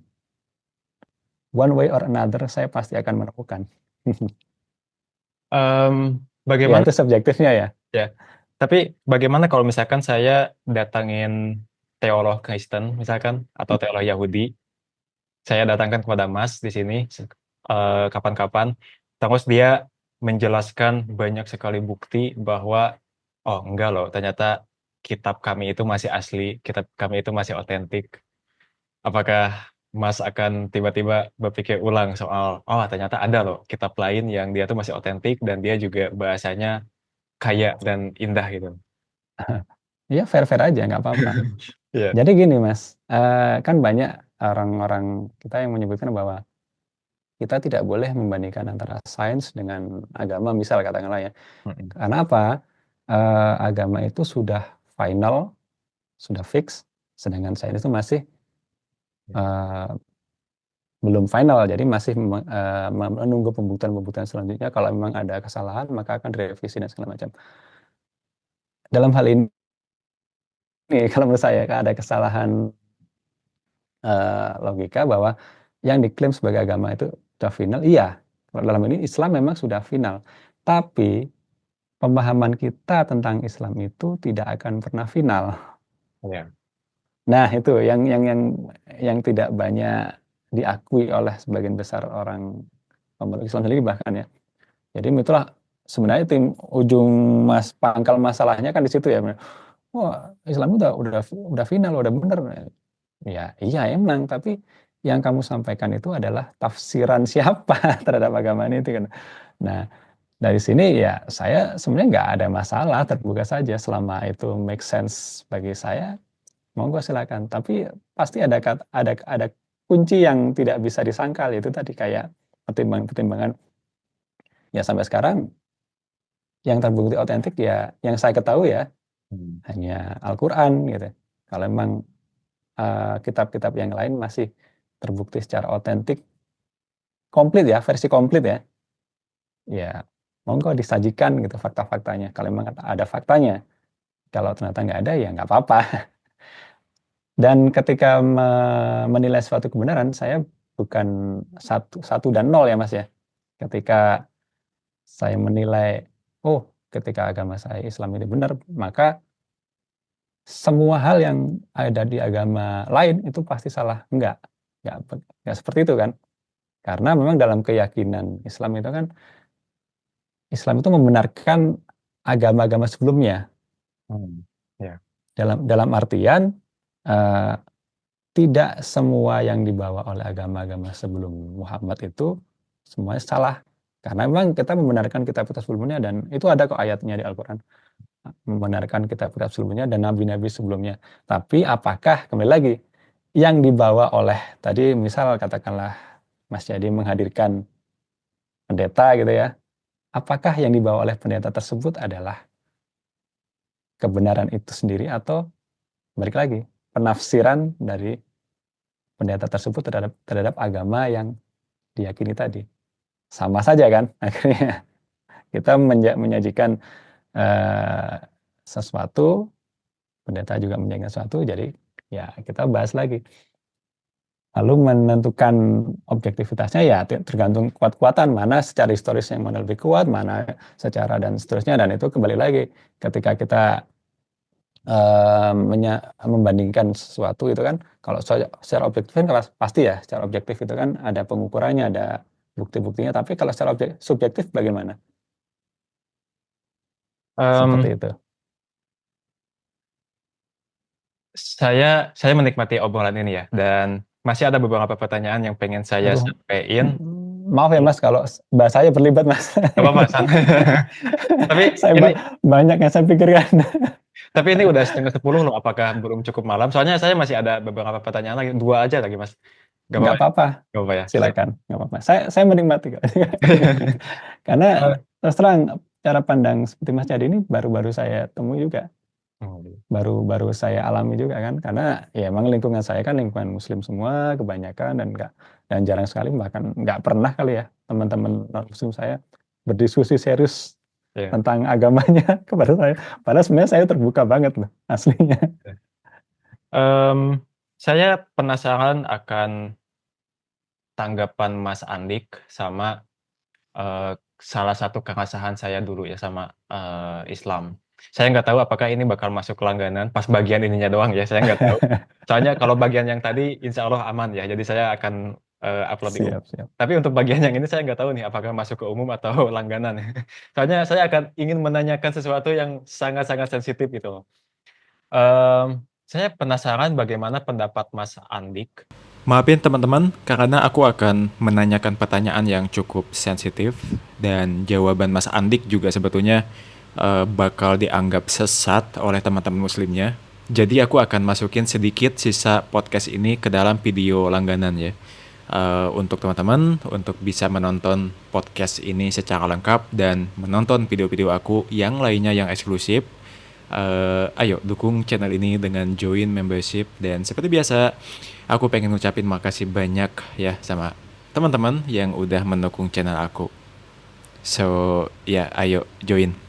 one way or another saya pasti akan menemukan. Ya, Bagaimana itu subjektifnya ya. ya? Tapi bagaimana kalau misalkan saya datangin teolog Kristen misalkan atau teolog Yahudi, saya datangkan kepada Mas di sini kapan-kapan, terus dia menjelaskan banyak sekali bukti bahwa oh enggak loh, ternyata kitab kami itu masih asli, kitab kami itu masih otentik. Apakah Mas akan tiba-tiba berpikir ulang soal oh ternyata ada loh kitab lain yang dia tuh masih otentik dan dia juga bahasanya kaya dan indah gitu. Ya fair-fair aja, nggak apa-apa. Iya. Jadi gini Mas, kan banyak orang-orang kita yang menyebutkan bahwa kita tidak boleh membandingkan antara sains dengan agama misal katakanlah ya. Mhm. Karena apa? Agama itu sudah final, sudah fix, sedangkan sains itu masih, Iya. eee, belum final. Jadi masih menunggu pembuktian-pembuktian selanjutnya. Kalau memang ada kesalahan maka akan direvisi dan segala macam. Dalam hal ini kalau menurut saya ada kesalahan logika bahwa yang diklaim sebagai agama itu sudah final, iya. Kalau dalam ini Islam memang sudah final, tapi pemahaman kita tentang Islam itu tidak akan pernah final. Iya. Nah, itu yang tidak banyak diakui oleh sebagian besar orang pemeluk Islam sendiri bahkan ya. Jadi itulah sebenarnya ujung pangkal masalahnya kan di situ ya. Wah, Islam udah final, udah bener. Ya, iya emang, tapi yang kamu sampaikan itu adalah tafsiran siapa terhadap agama ini itu kan. Nah, dari sini ya saya sebenarnya nggak ada masalah, terbuka saja selama itu make sense bagi saya, monggo silakan. Tapi pasti ada kunci yang tidak bisa disangkal itu tadi kayak pertimbangan-pertimbangan. Ya sampai sekarang yang terbukti otentik ya yang saya ketahui ya Hmm. hanya Al-Qur'an gitu. Kalau memang kitab-kitab yang lain masih terbukti secara otentik, komplit ya, versi komplit ya, ya monggo disajikan gitu fakta-faktanya. Kalau memang ada faktanya, kalau ternyata nggak ada ya nggak apa-apa. Dan ketika menilai suatu kebenaran, saya bukan satu dan nol ya Mas ya. Ketika saya menilai, oh ketika agama saya Islam ini benar, maka semua hal yang ada di agama lain itu pasti salah. Enggak, enggak seperti itu kan. Karena memang dalam keyakinan Islam itu kan, Islam itu membenarkan agama-agama sebelumnya. Hmm. Iya. Dalam artian, eee, tidak semua yang dibawa oleh agama-agama sebelum Muhammad itu semuanya salah. Karena memang kita membenarkan kitab-kitab sebelumnya dan itu ada kok ayatnya di Al-Qur'an, membenarkan kitab-kitab sebelumnya dan nabi-nabi sebelumnya. Tapi apakah kembali lagi, yang dibawa oleh tadi misal katakanlah Mas Jadi menghadirkan pendeta gitu ya, apakah yang dibawa oleh pendeta tersebut adalah kebenaran itu sendiri atau balik lagi, penafsiran dari pendeta tersebut terhadap agama yang diyakini tadi. Sama saja kan akhirnya kita menyajikan, eee, sesuatu, pendeta juga menyajikan sesuatu, jadi ya kita bahas lagi. Lalu menentukan objektivitasnya ya tergantung kuat-kuatan, mana secara historis yang mana lebih kuat, mana secara dan seterusnya, dan itu kembali lagi ketika kita membandingkan sesuatu itu kan, kalau secara objektif kan pasti ya, secara objektif itu kan ada pengukurannya, ada bukti-buktinya, tapi kalau secara subjektif bagaimana? Seperti Mmm, itu. saya menikmati obrolan ini ya, dan masih ada beberapa pertanyaan yang pengen saya Aduh, sampein. maaf ya Mas kalau bahasanya berlibat Mas. Nggak apa-apa, santai. Tapi Saya ini banyak yang saya pikirkan. tapi ini udah 9:30 loh, apakah belum cukup malam? Soalnya saya masih ada beberapa pertanyaan lagi, 2 aja lagi, Mas. Nggak Nggak apa-apa ya? apa-apa, Nggak apa-apa ya? Silakan. silakan, nggak apa-apa. Saya menikmati kok. Karena Eee, terus terang cara pandang seperti Mas Jadi ini baru-baru saya temui juga, oh, iya. baru-baru saya alami juga kan, karena ya emang lingkungan saya kan lingkungan muslim semua kebanyakan dan jarang sekali bahkan nggak pernah kali ya teman-teman non muslim saya berdiskusi serius Iya, tentang agamanya kepada saya. Padahal sebenarnya saya terbuka banget loh aslinya. iya. Mmm, saya penasaran akan tanggapan Mas Andik sama, salah satu keresahan saya dulu ya sama, Islam. Saya nggak tahu apakah ini bakal masuk langganan pas bagian ininya doang ya, saya nggak tahu. Soalnya kalau bagian yang tadi insya Allah aman ya, jadi saya akan, upload di umum. Siap, siap. Tapi untuk bagian yang ini saya nggak tahu nih apakah masuk ke umum atau langganan. Soalnya saya akan ingin menanyakan sesuatu yang sangat-sangat sensitif gitu loh. Saya penasaran bagaimana pendapat Mas Andik. Maafin teman-teman, karena aku akan menanyakan pertanyaan yang cukup sensitif dan jawaban Mas Andik juga sebetulnya bakal dianggap sesat oleh teman-teman muslimnya. Jadi aku akan masukin sedikit sisa podcast ini ke dalam video langganan ya. Untuk teman-teman untuk bisa menonton podcast ini secara lengkap dan menonton video-video aku yang lainnya yang eksklusif. Ayo dukung channel ini dengan join membership, dan seperti biasa aku pengen ngucapin makasih banyak ya sama teman-teman yang udah mendukung channel aku. So ya, ayo join.